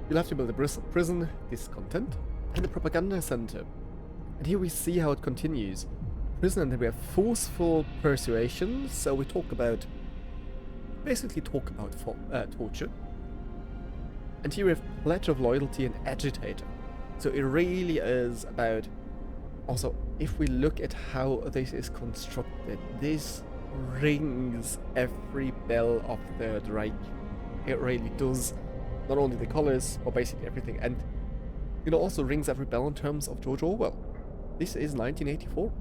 You'll have to build a prison, discontent, and a propaganda center. And here we see how it continues. Prison, and then we have forceful persuasion, so we talk about... basically talk about torture. And here we have pledge of loyalty and agitator. So it really is about... also, if we look at how this is constructed, this rings every bell of the Third Reich. It really does. Not only the colors, but basically everything. And it also rings every bell in terms of George Orwell. This is 1984.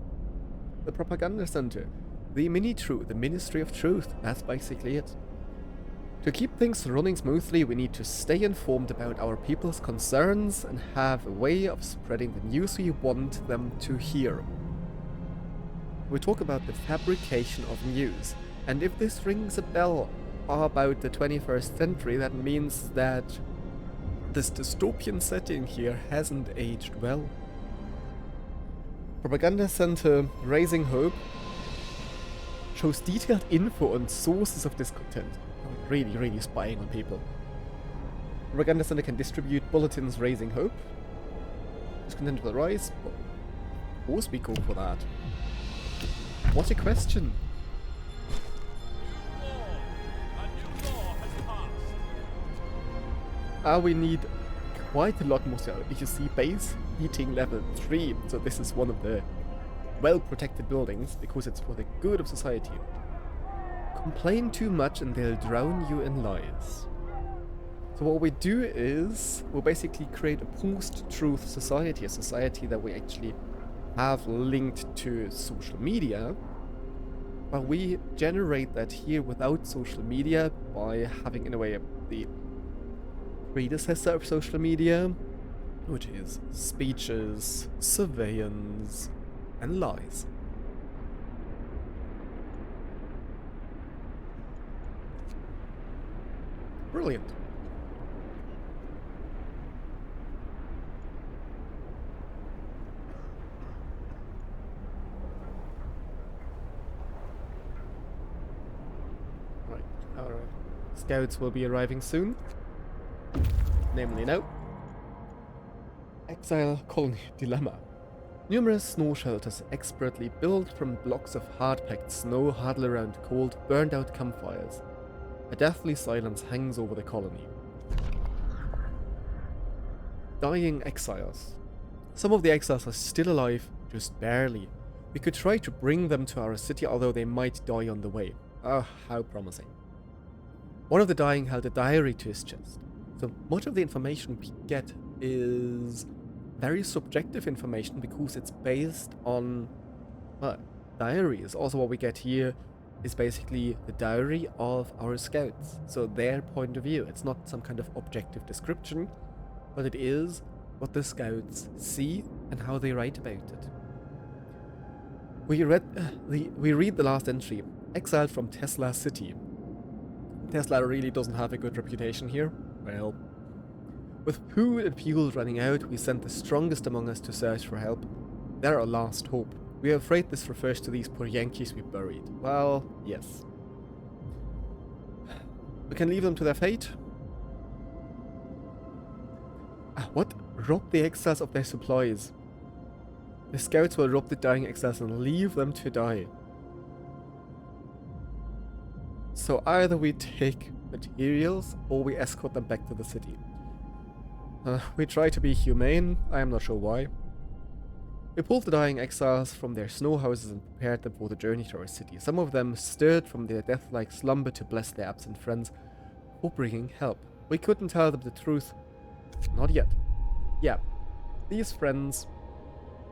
The propaganda center. The mini-truth, the Ministry of Truth. That's basically it. To keep things running smoothly, we need to stay informed about our people's concerns and have a way of spreading the news we want them to hear. We talk about the fabrication of news, and if this rings a bell about the 21st century, that means that this dystopian setting here hasn't aged well. Propaganda Center Raising Hope shows detailed info on sources of discontent. Really spying on people. Propaganda Center can distribute bulletins raising hope. Discontent will rise. Well, of course we go for that. What a question. A new law has passed. We need quite a lot more. So you see base heating level 3. So this is one of the well-protected buildings because it's for the good of society. Complain too much and they'll drown you in lies. So what we do is we'll basically create a post-truth society, a society that we actually have linked to social media, but we generate that here without social media by having in a way the predecessor of social media, which is speeches, surveillance, and lies. Brilliant. Right, our scouts will be arriving soon. Namely now. Exile Colony Dilemma. Numerous snow shelters expertly built from blocks of hard-packed snow huddle around cold, burned-out campfires. A deathly silence hangs over the colony. Dying exiles. Some of the exiles are still alive, just barely. We could try to bring them to our city, although they might die on the way. Ah, how promising. One of the dying held a diary to his chest. So much of the information we get is very subjective information because it's based on, well, diaries. Also what we get here is basically the diary of our scouts. So their point of view. It's not some kind of objective description, but it is what the scouts see and how they write about it. We read the last entry. Exiled from Tesla City. Tesla really doesn't have a good reputation here. Well, with food and fuel running out, we sent the strongest among us to search for help. They're our last hope. We are afraid this refers to these poor Yankees we buried. Well, yes. We can leave them to their fate. What? Rob the exiles of their supplies. The scouts will rob the dying exiles and leave them to die. So either we take materials or we escort them back to the city. We try to be humane, I am not sure why. We pulled the dying exiles from their snow houses and prepared them for the journey to our city. Some of them stirred from their death-like slumber to bless their absent friends for bringing help. We couldn't tell them the truth. Not yet. Yeah, these friends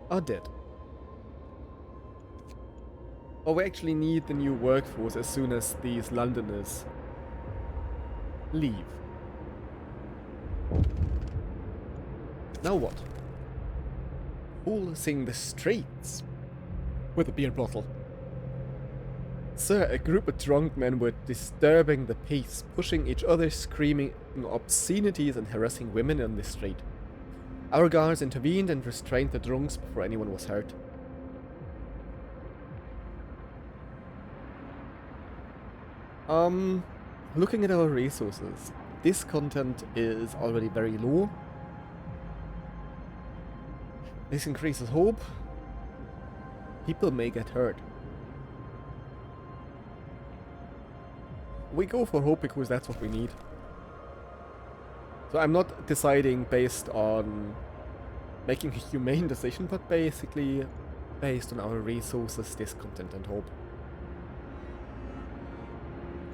are dead. Or we actually need the new workforce as soon as these Londoners leave. Now what? Policing the streets with a beer bottle. Sir, a group of drunk men were disturbing the peace, pushing each other, screaming obscenities and harassing women on the street. Our guards intervened and restrained the drunks before anyone was hurt. Looking at our resources, this content is already very low. This increases hope. People may get hurt. We go for hope because that's what we need. So I'm not deciding based on making a humane decision, but basically based on our resources, discontent and hope.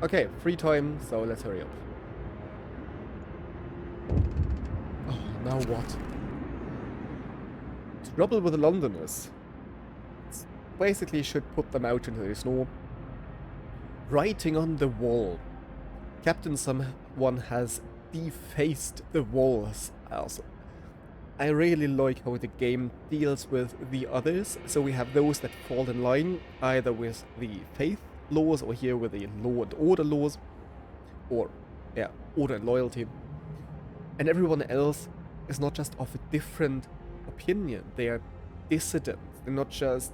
Okay, free time, so let's hurry up. Oh, now what? Trouble with the Londoners. Basically should put them out into the snow. Writing on the wall. Captain, someone has defaced the walls. Also, I really like how the game deals with the others. So we have those that fall in line, either with the faith laws or here with the law and order laws. Or, yeah, order and loyalty. And everyone else is not just of a different opinion. They are dissidents. They're not just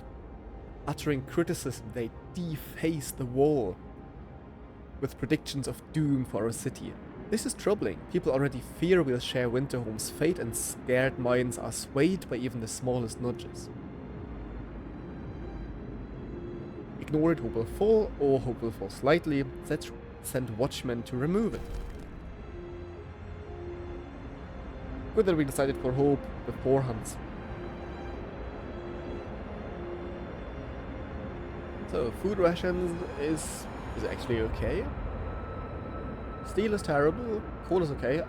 uttering criticism. They deface the wall with predictions of doom for our city. This is troubling. People already fear we'll share Winterholm's fate, and scared minds are swayed by even the smallest nudges. Ignore it, hope will fall, or hope will fall slightly. Let's send watchmen to remove it. Good that we decided for hope beforehand. So, food rations is actually okay. Steel is terrible. Coal is okay.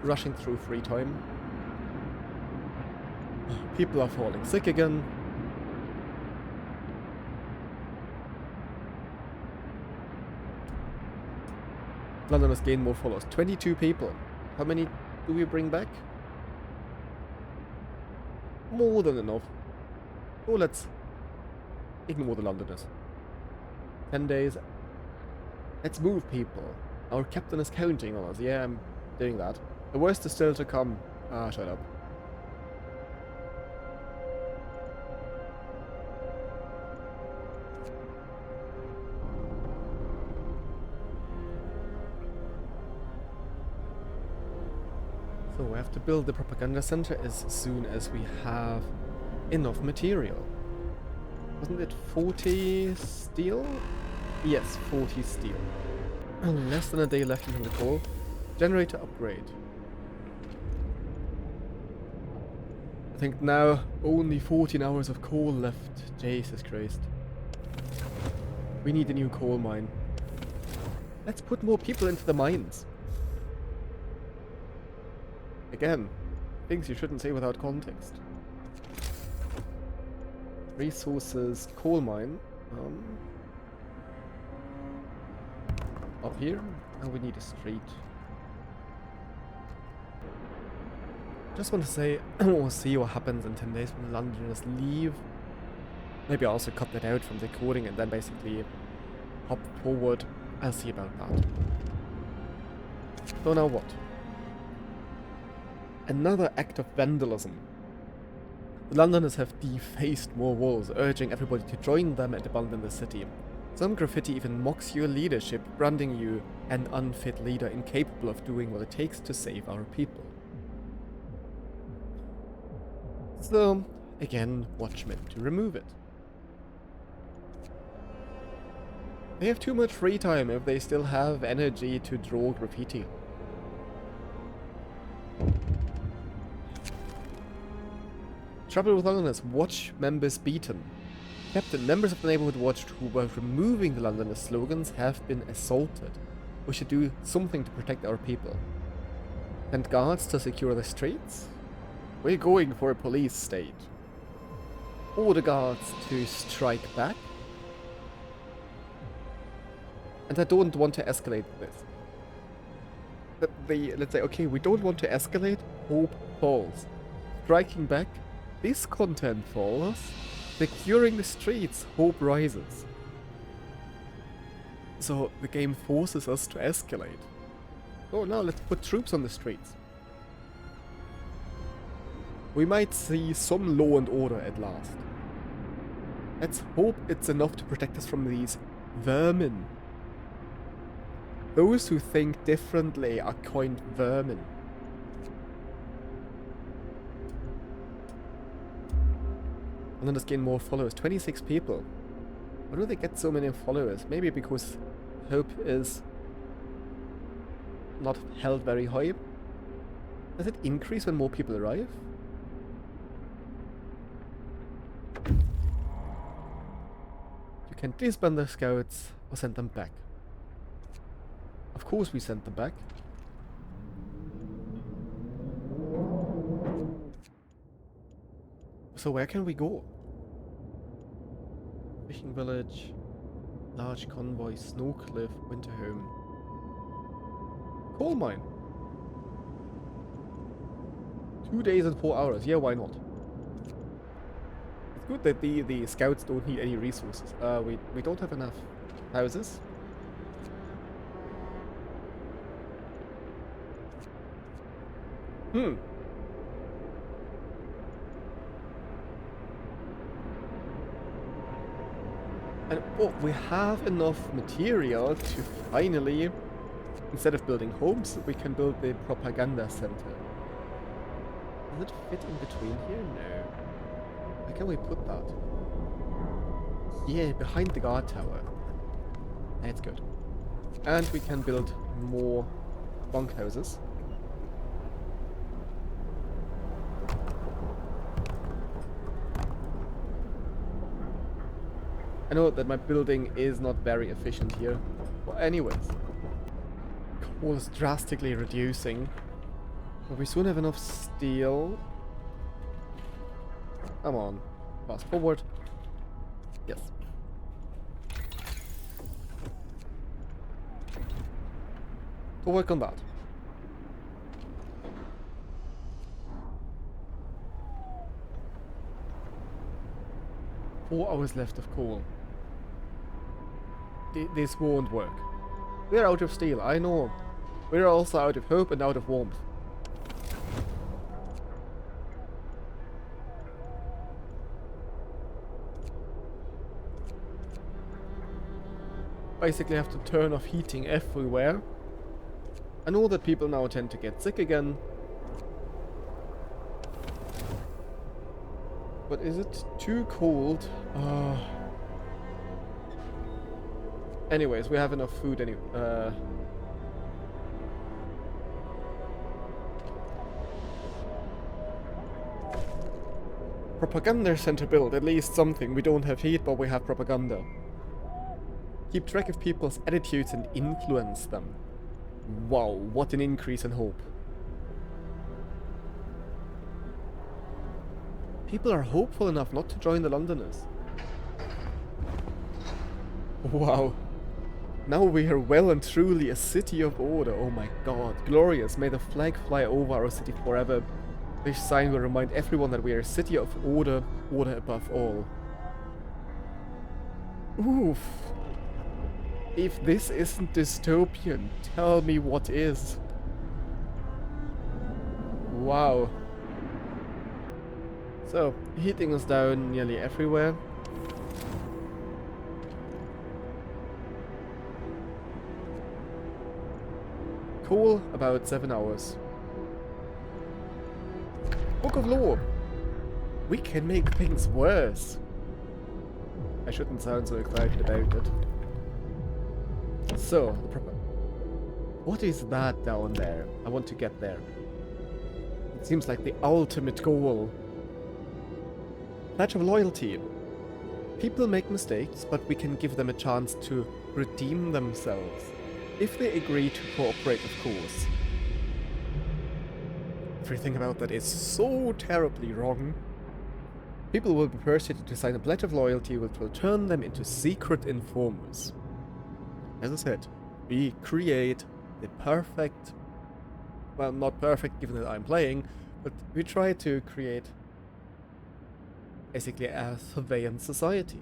Rushing through free time. People are falling sick again. London has gained more followers. 22 people. How many do we bring back? More than enough. Oh, let's ignore the Londoners. 10 days. Let's move, people. Our captain is counting on us. Yeah, I'm doing that. The worst is still to come. Ah, shut up. So we have to build the propaganda center as soon as we have enough material. Wasn't it 40 steel? Yes, 40 steel. Less than a day left until the coal. Generator upgrade. I think now only 14 hours of coal left. Jesus Christ. We need a new coal mine. Let's put more people into the mines. Again, things you shouldn't say without context. Resources, coal mine. Up here, and we need a street. Just want to say, we'll see what happens in 10 days when the Londoners leave. Maybe I'll also cut that out from the recording and then basically hop forward. I'll see about that. So now what? Another act of vandalism. The Londoners have defaced more walls, urging everybody to join them and abandon the city. Some graffiti even mocks your leadership, branding you an unfit leader incapable of doing what it takes to save our people. So, again, watchmen to remove it. They have too much free time if they still have energy to draw graffiti. Trouble with Londoners, watch members beaten. Captain, members of the neighborhood watch who were removing the Londoners slogans have been assaulted. We should do something to protect our people. Send guards to secure the streets? We're going for a police state. Order guards to strike back? And I don't want to escalate this. Let's say, okay, we don't want to escalate, hope falls. Striking back, this content falls. Securing the streets, hope rises. So the game forces us to escalate. Oh no, let's put troops on the streets. We might see some law and order at last. Let's hope it's enough to protect us from these vermin. Those who think differently are coined vermin. And then just gain more followers. 26 people. Why do they get so many followers? Maybe because hope is not held very high. Does it increase when more people arrive? You can disband the scouts or send them back. Of course we send them back. So where can we go? Fishing village, large convoy, snow cliff, winter home. Coal mine. 2 days and 4 hours. Yeah, why not? It's good that the scouts don't need any resources. We don't have enough houses. And oh, we have enough material to finally, instead of building homes, we can build the propaganda center. Does it fit in between here? No. Where can we put that? Yeah, behind the guard tower. That's good. And we can build more bunkhouses. I know that my building is not very efficient here. Well, anyways. Coal is drastically reducing. But we soon have enough steel. Come on. Fast forward. Yes. We'll work on that. 4 hours left of coal. This won't work. We're out of steel, I know. We're also out of hope and out of warmth. Basically have to turn off heating everywhere. I know that people now tend to get sick again. But is it too cold? Anyways, we have enough food anyway. Propaganda center build, at least something. We don't have heat, but we have propaganda. Keep track of people's attitudes and influence them. Wow, what an increase in hope. People are hopeful enough not to join the Londoners. Wow. Now we are well and truly a city of order. Oh my god. Glorious. May the flag fly over our city forever. This sign will remind everyone that we are a city of order, order above all. Oof. If this isn't dystopian, tell me what is. Wow. So, heating is down nearly everywhere. Cool, about 7 hours. Book of Law. We can make things worse. I shouldn't sound so excited about it. So, what is that down there? I want to get there. It seems like the ultimate goal. Pledge of loyalty. People make mistakes, but we can give them a chance to redeem themselves. If they agree to cooperate, of course. Everything about that is so terribly wrong. People will be persuaded to sign a pledge of loyalty which will turn them into secret informers. As I said, we create the perfect... Well, not perfect given that I'm playing, but we try to create basically a surveillance society.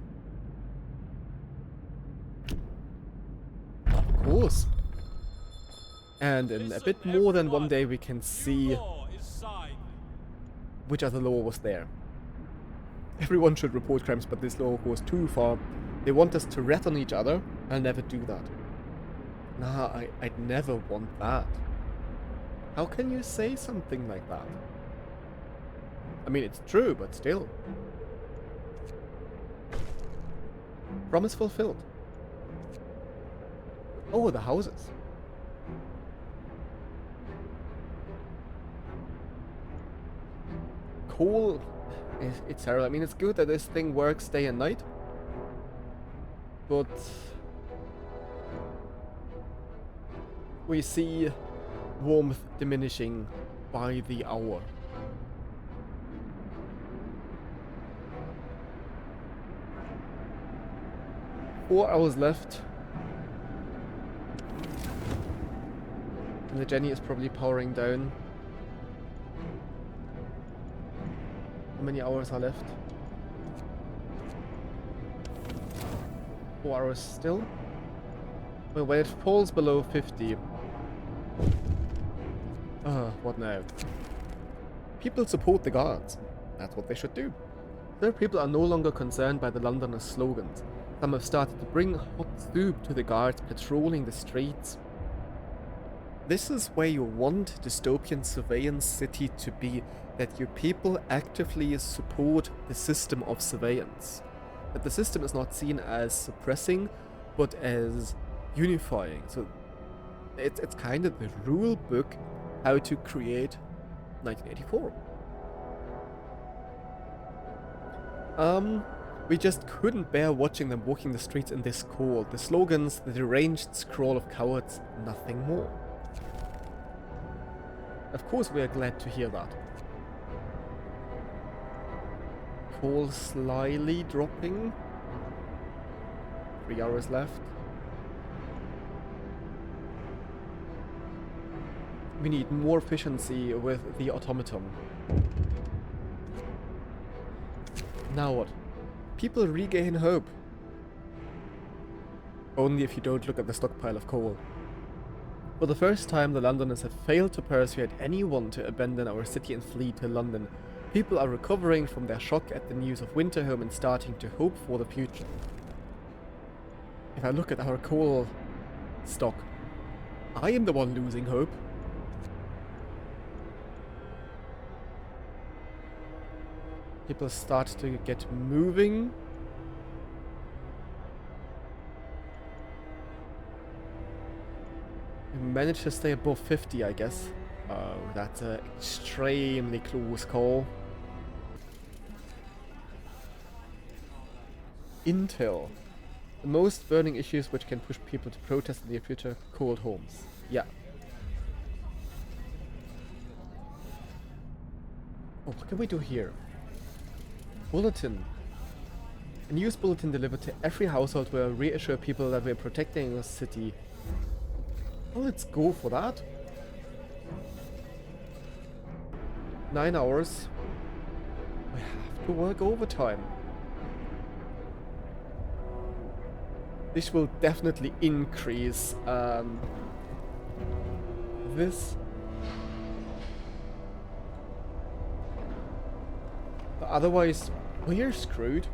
Of course. And in a bit more than one day we can see which other law was there. Everyone should report crimes, but this law goes too far. They want us to rat on each other. I'll never do that. Nah, I'd never want that. How can you say something like that? I mean, it's true, but still. Promise fulfilled. Oh, the houses. Cool. It's terrible. I mean, it's good that this thing works day and night. But we see warmth diminishing by the hour. Four hours left. And the Jenny is probably powering down. How many hours are left? 4 hours still. Well, when it falls below 50. What now? People support the guards. That's what they should do. Their people are no longer concerned by the Londoners' slogans. Some have started to bring hot soup to the guards patrolling the streets. This is where you want dystopian surveillance city to be, that your people actively support the system of surveillance. That the system is not seen as suppressing, but as unifying. So it's kind of the rule book how to create 1984. We just couldn't bear watching them walking the streets in this cold. The slogans, the deranged scrawl of cowards, nothing more. Of course we are glad to hear that. Coal slyly dropping. 3 hours left. We need more efficiency with the automaton. Now what? People regain hope. Only if you don't look at the stockpile of coal. For the first time, the Londoners have failed to persuade anyone to abandon our city and flee to London. People are recovering from their shock at the news of Winterhome and starting to hope for the future. If I look at our coal stock, I am the one losing hope. People start to get moving. We managed to stay above 50, I guess. Oh, that's an extremely close call. Intel. The most burning issues which can push people to protest in the future: cold homes. Yeah. Oh, what can we do here? Bulletin. A news bulletin delivered to every household will reassure people that we're protecting the city. Well, let's go for that. 9 hours. We have to work overtime. This will definitely increase this. But otherwise, we're screwed.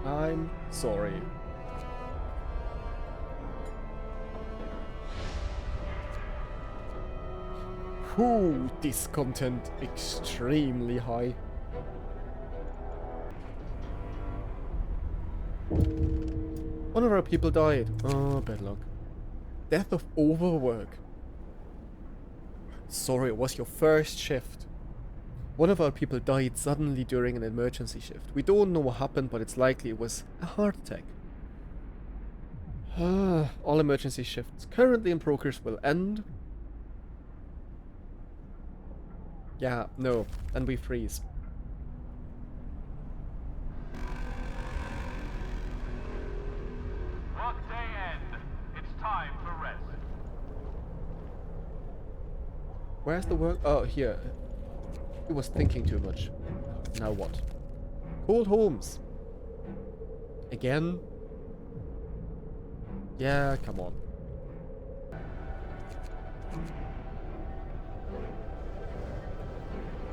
I'm sorry. Whew, discontent extremely high. One of our people died. Oh, bad luck. Death of overwork. Sorry, it was your first shift. One of our people died suddenly during an emergency shift. We don't know what happened, but it's likely it was a heart attack. All emergency shifts currently in progress will end. Yeah, no. And we freeze. Workday end. It's time for rest. Where's the work? Oh, here. He was thinking too much. Now what? Cold homes. Again? Yeah, come on.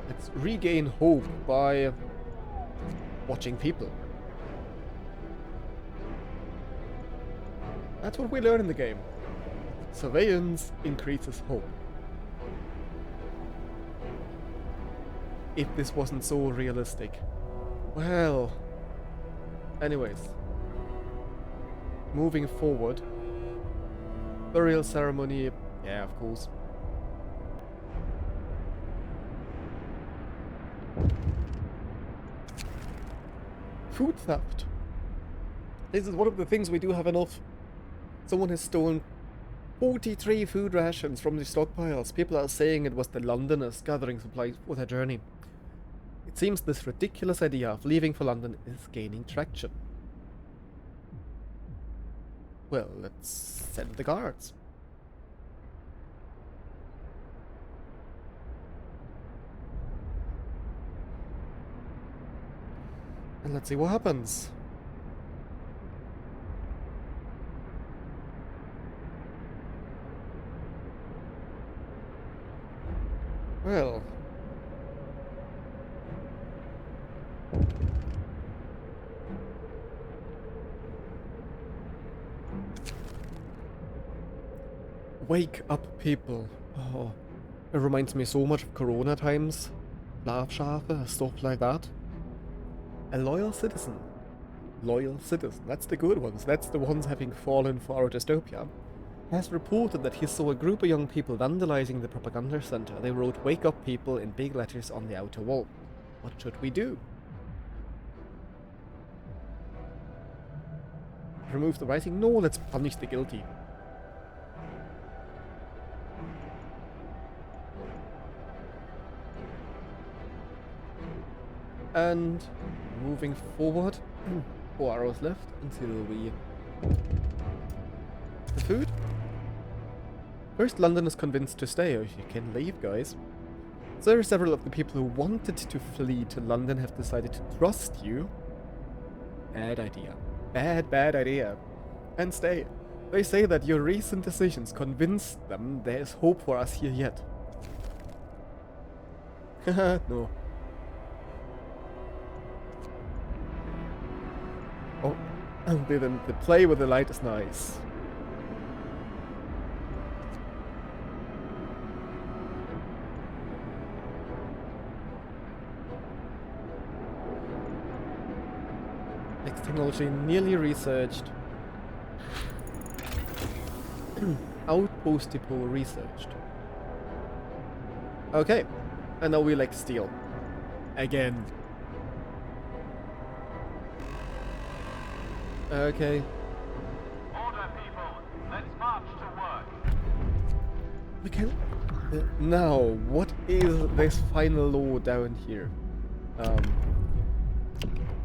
Let's regain hope by watching people. That's what we learn in the game. Surveillance increases hope. If this wasn't so realistic. Well, anyways. Moving forward. Burial ceremony, yeah, of course. Food theft. This is one of the things we do have enough. Someone has stolen 43 food rations from the stockpiles. People are saying it was the Londoners gathering supplies for their journey. It seems this ridiculous idea of leaving for London is gaining traction. Well, let's send the guards. And let's see what happens. Well. Wake up, people. Oh, it reminds me so much of Corona times. Schlafschafe, stuff like that. A loyal citizen. Loyal citizen. That's the good ones. That's the ones having fallen for our dystopia. Has reported that he saw a group of young people vandalizing the propaganda center. They wrote "Wake up, people" in big letters on the outer wall. What should we do? Remove the writing? No, let's punish the guilty. And moving forward, 4 hours left until we... The food? First London is convinced to stay. You can leave, guys. So several of the people who wanted to flee to London have decided to trust you. Bad idea. Bad idea. And stay. They say that your recent decisions convinced them there's hope for us here yet. Haha, no. Oh, the play with the light is nice. Next technology nearly researched. Outpost depot researched. Okay, and now we like steel. Again. Okay. Order, people. Let's march to work. We can... now, what is this final law down here?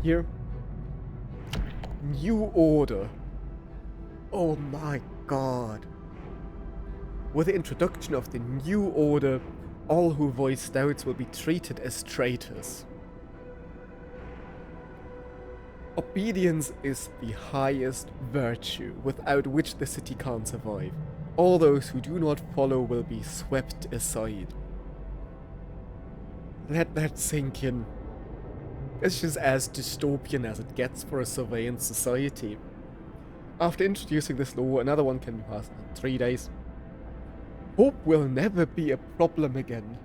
Here. New order. Oh my god. With the introduction of the new order, all who voice doubts will be treated as traitors. Obedience is the highest virtue, without which the city can't survive. All those who do not follow will be swept aside. Let that sink in. It's just as dystopian as it gets for a surveillance society. After introducing this law, another one can be passed in 3 days. Hope will never be a problem again.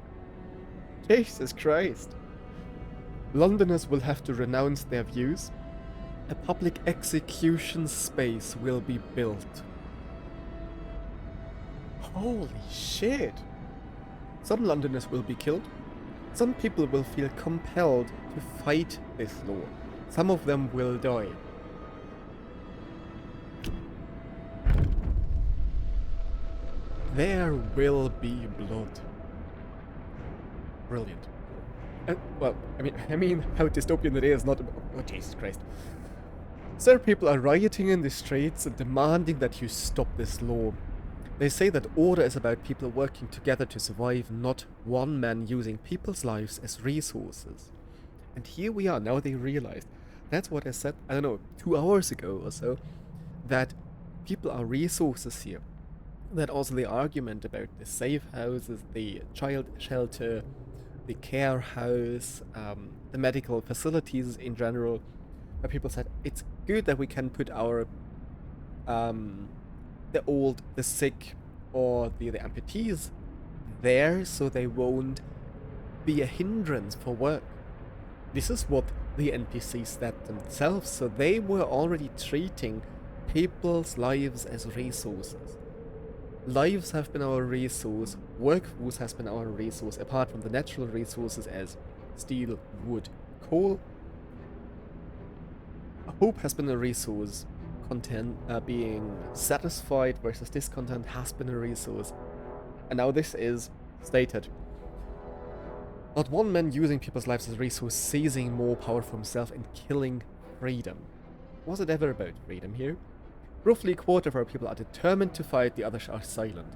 Jesus Christ. Londoners will have to renounce their views. A public execution space will be built. Holy shit. Some Londoners will be killed. Some people will feel compelled to fight this law. Some of them will die. There will be blood. Brilliant. Well, I mean, how dystopian it is, not... Oh, Jesus Christ. So people are rioting in the streets and demanding that you stop this law. They say that order is about people working together to survive, not one man using people's lives as resources. And here we are, now they realized. That's what I said, I don't know, 2 hours ago or so, that people are resources here. That also the argument about the safe houses, the child shelter, the care house, the medical facilities in general, where people said it's good that we can put our the old, the sick, or the amputees there so they won't be a hindrance for work. This is what the NPCs said themselves, so they were already treating people's lives as resources. Lives have been our resource, workforce has been our resource, apart from the natural resources as steel, wood, coal. Hope has been a resource, content being satisfied versus discontent has been a resource. And now this is stated. Not one man using people's lives as a resource, seizing more power for himself and killing freedom. Was it ever about freedom here? Roughly a quarter of our people are determined to fight, the others are silent.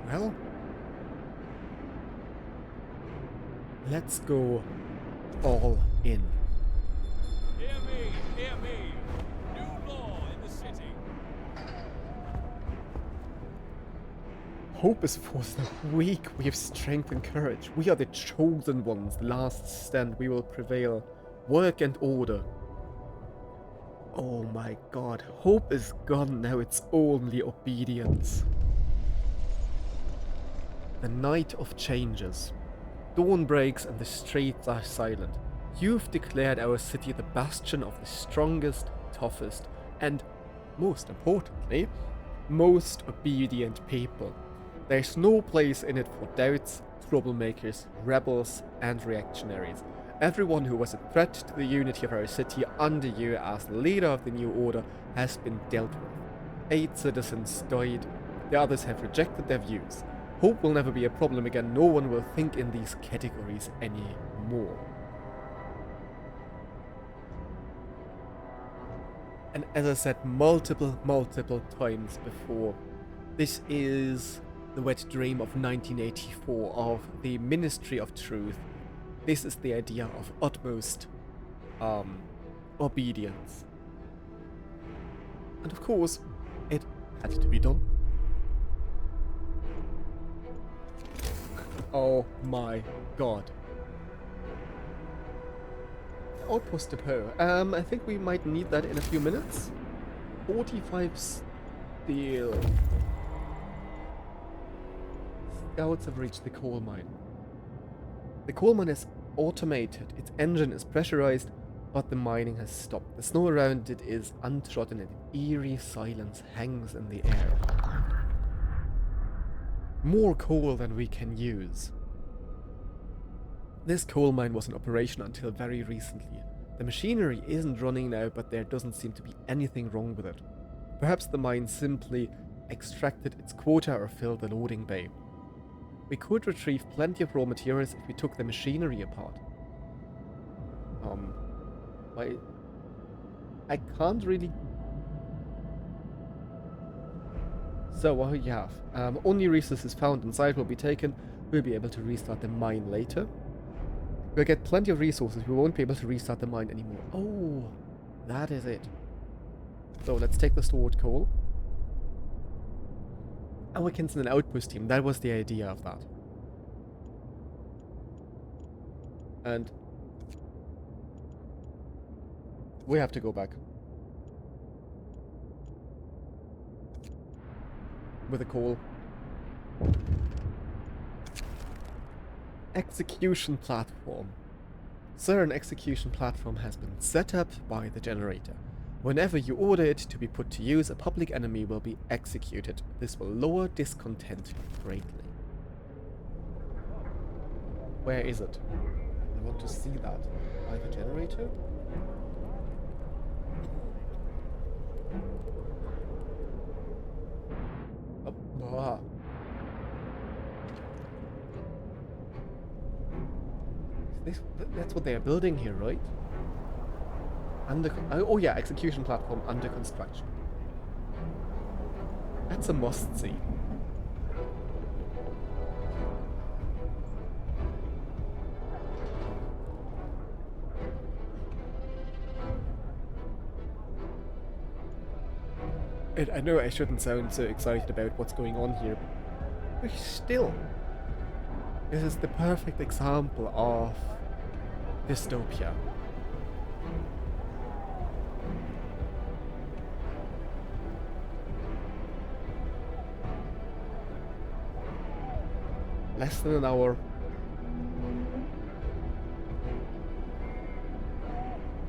Well, let's go all in. Hear me, hear me. New law in the city. Hope is for the weak, we have strength and courage. We are the chosen ones, the last stand, we will prevail. Work and order. Oh my god, hope is gone now, it's only obedience. The night of changes. Dawn breaks and the streets are silent. You've declared our city the bastion of the strongest, toughest, and, most importantly, most obedient people. There's no place in it for doubts, troublemakers, rebels, and reactionaries. Everyone who was a threat to the unity of our city under you as the leader of the new order has been dealt with. 8 citizens died, the others have rejected their views. Hope will never be a problem again, no one will think in these categories anymore. And as I said multiple times before, this is the wet dream of 1984 of the Ministry of Truth. This is the idea of utmost obedience. And of course, it had to be done. Oh my god. Outpost depot. I think we might need that in a few minutes. 45 steel. Scouts have reached the coal mine. The coal mine is automated, its engine is pressurized, but the mining has stopped. The snow around it is untrodden and eerie silence hangs in the air. More coal than we can use. This coal mine was in operation until very recently. The machinery isn't running now, but there doesn't seem to be anything wrong with it. Perhaps the mine simply extracted its quota or filled the loading bay. We could retrieve plenty of raw materials if we took the machinery apart. I can't really... So what we have, only resources found inside will be taken. We'll be able to restart the mine later. We'll get plenty of resources, we won't be able to restart the mine anymore. Oh, that is it. So let's take the stored coal. And we can send an outpost team, that was the idea of that. And we have to go back. With a coal. Execution platform. Sir, an execution platform has been set up by the generator. Whenever you order it to be put to use, a public enemy will be executed. This will lower discontent greatly. Where is it? I want to see that. By the generator? Ah. That's what they are building here, right? Oh yeah, execution platform under construction. That's a must-see. And I know I shouldn't sound so excited about what's going on here, but still, this is the perfect example of dystopia. Less than an hour.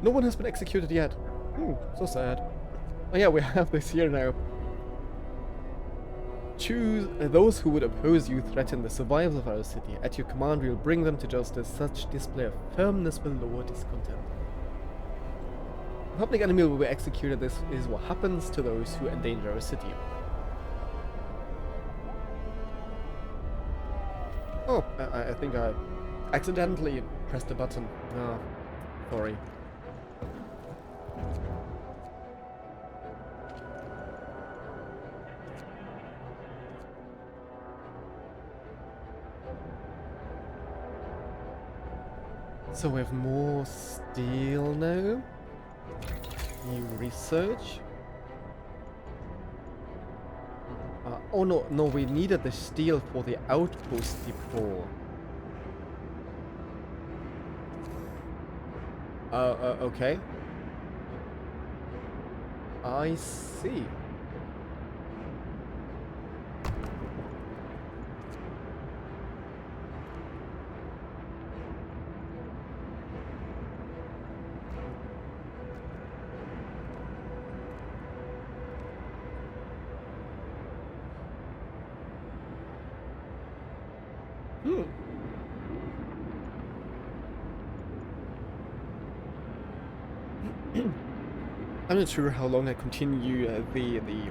No one has been executed yet. So sad. Oh yeah, we have this here now. Choose those who would oppose you, threaten the survival of our city. At your command, we will bring them to justice. Such display of firmness will lower discontent. The public enemy will be executed. This is what happens to those who endanger our city. Oh, I think I accidentally pressed a button. No, sorry. So we have more steel now. New research. Oh no, we needed the steel for the outpost depot. Okay. I see. I'm not sure how long I continue the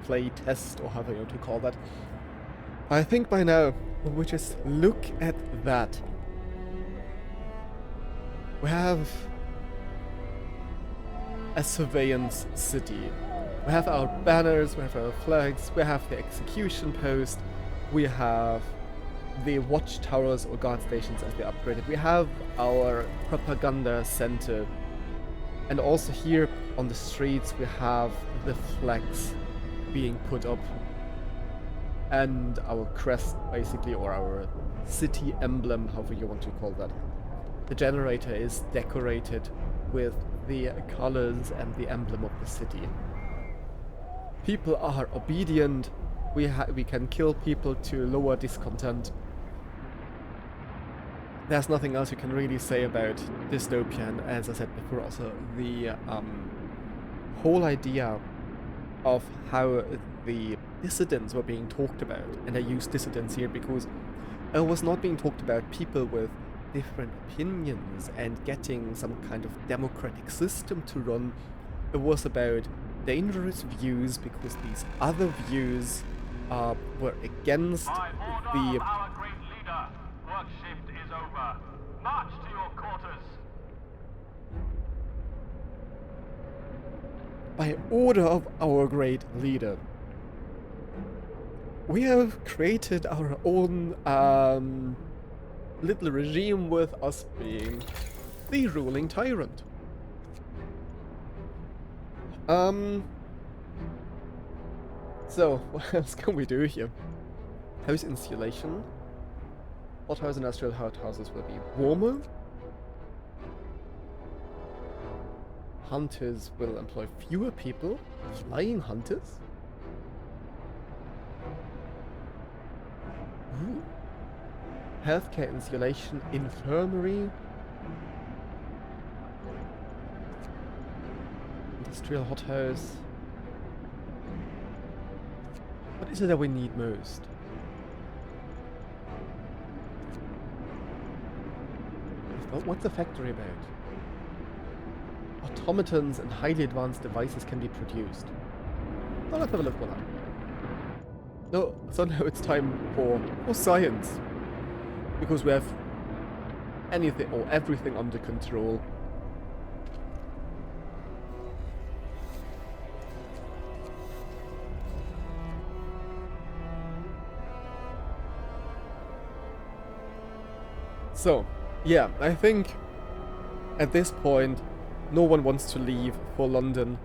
play test, or however you want to call that. I think by now we just look at that. We have a surveillance city. We have our banners, we have our flags, we have the execution post, we have the watchtowers or guard stations as they upgraded. We have our propaganda center. And also here on the streets we have the flags being put up. And our crest basically, or our city emblem, however you want to call that. The generator is decorated with the colors and the emblem of the city. People are obedient. We can kill people to lower discontent. There's nothing else you can really say about dystopian. As I said before, also the whole idea of how the dissidents were being talked about, and I use dissidents here because it was not being talked about people with different opinions and getting some kind of democratic system to run. It was about dangerous views because these other views were against By order the of our great leader, work shift is over. March to your quarters. by order of our great leader. We have created our own little regime with us being the ruling tyrant. So, what else can we do here? House insulation. Hothouse industrial hothouses will be warmer. Hunters will employ fewer people. Flying hunters? Ooh. Healthcare insulation, infirmary. Industrial hothouse. What is it that we need most? What's the factory about? Automatons and highly advanced devices can be produced. Well, let's have a look for that. No, so now it's time for science. Because we have anything or everything under control. So, yeah, I think at this point no one wants to leave for London,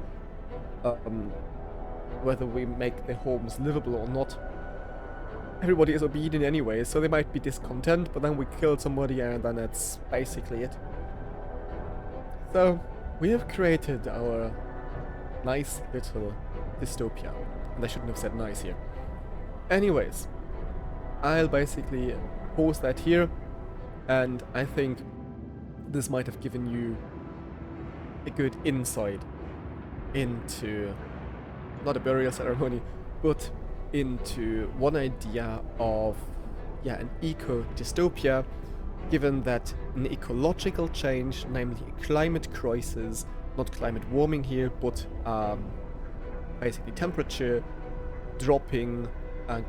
whether we make their homes livable or not. Everybody is obedient anyway, so they might be discontent, but then we kill somebody and then that's basically it. So, we have created our nice little dystopia. And I shouldn't have said nice here. Anyways, I'll basically post that here, and I think this might have given you a good insight into, not a burial ceremony, but into one idea of, an eco-dystopia, given that an ecological change, namely a climate crisis, not climate warming here, but basically temperature dropping,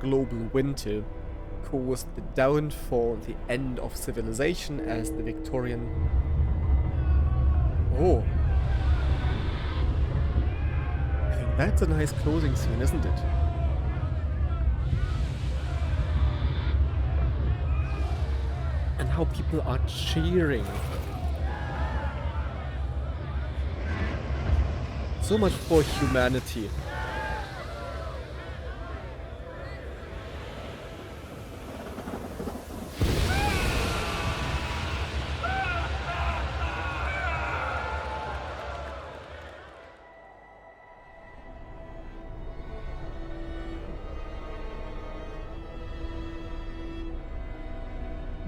global winter, caused the downfall, the end of civilization as the Victorian... Oh. I think that's a nice closing scene, isn't it? And how people are cheering. So much for humanity.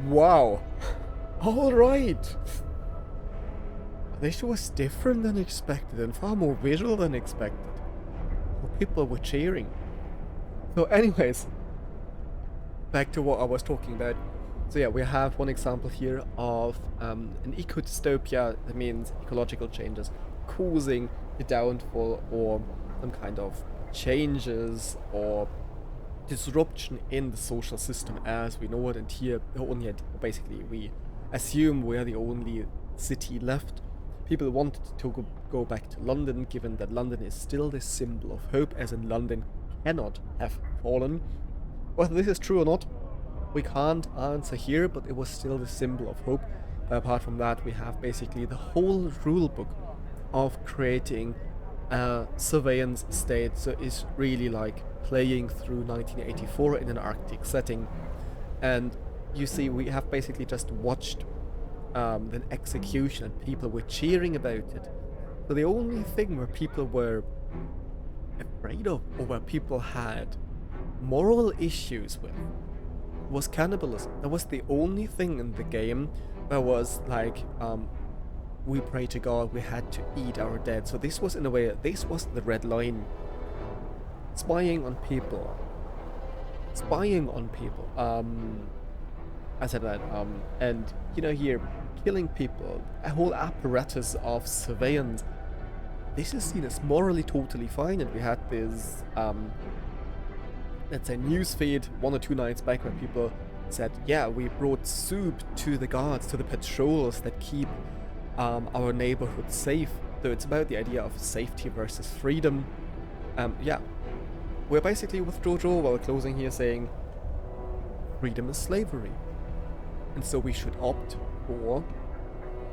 Wow. Alright. This was different than expected and far more visual than expected. Well, people were cheering. So anyways, back to what I was talking about. So yeah, we have one example here of an eco-dystopia. That means ecological changes causing the downfall or some kind of changes or disruption in the social system as we know it, and here basically we assume we're the only city left People wanted to go back to London, given that London is still the symbol of hope, as in London cannot have fallen. Whether this is true or not, we can't answer here, but it was still the symbol of hope. But apart from that, we have basically the whole rulebook of creating a surveillance state. So it's really like playing through 1984 in an Arctic setting. And you see, we have basically just watched an execution and people were cheering about it. So the only thing where people were afraid of, or where people had moral issues with, was cannibalism. That was the only thing in the game where was like, we pray to God, we had to eat our dead. So this was, in a way, this was the red line. Spying on people. I said that, and you know, here, killing people, a whole apparatus of surveillance. This is seen as morally totally fine, and we had this, let's say, newsfeed 1 or 2 nights back where people said, yeah, we brought soup to the guards, to the patrols that keep our neighborhood safe. So it's about the idea of safety versus freedom. Yeah, we're basically with George Orwell closing here saying, freedom is slavery. And so we should opt for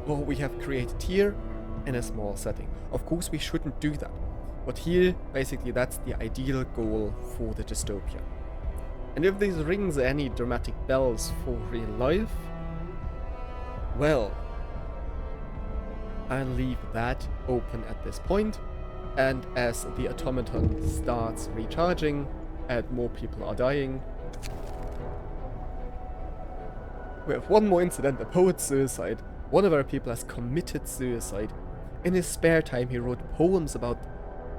what we have created here in a small setting. Of course, we shouldn't do that. But here, basically, that's the ideal goal for the dystopia. And if this rings any dramatic bells for real life, well, I'll leave that open at this point. And as the automaton starts recharging and more people are dying, we have one more incident, a poet's suicide. One of our people has committed suicide. In his spare time, he wrote poems about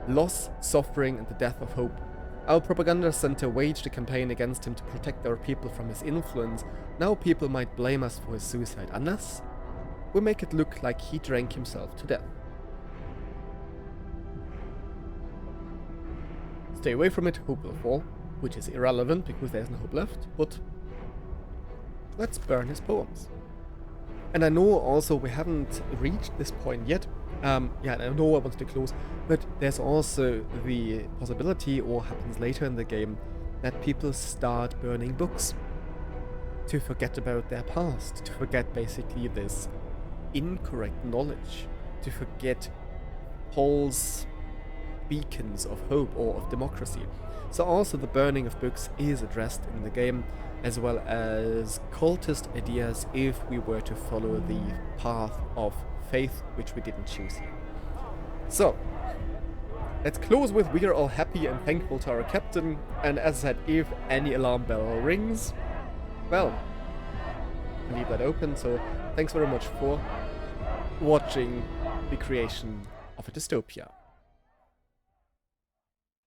loss, suffering, and the death of hope. Our propaganda center waged a campaign against him to protect our people from his influence. Now people might blame us for his suicide, unless we make it look like he drank himself to death. Stay away from it, hope will fall, which is irrelevant because there's no hope left, but let's burn his poems. And I know also we haven't reached this point yet. Yeah, I know I wanted to close, but there's also the possibility, or happens later in the game, that people start burning books to forget about their past, to forget basically this incorrect knowledge, to forget false beacons of hope or of democracy. So also the burning of books is addressed in the game, as well as cultist ideas if we were to follow the path of faith, which we didn't choose here. So, let's close with we are all happy and thankful to our captain, and as I said, if any alarm bell rings, well, leave that open. So thanks very much for watching the creation of a dystopia.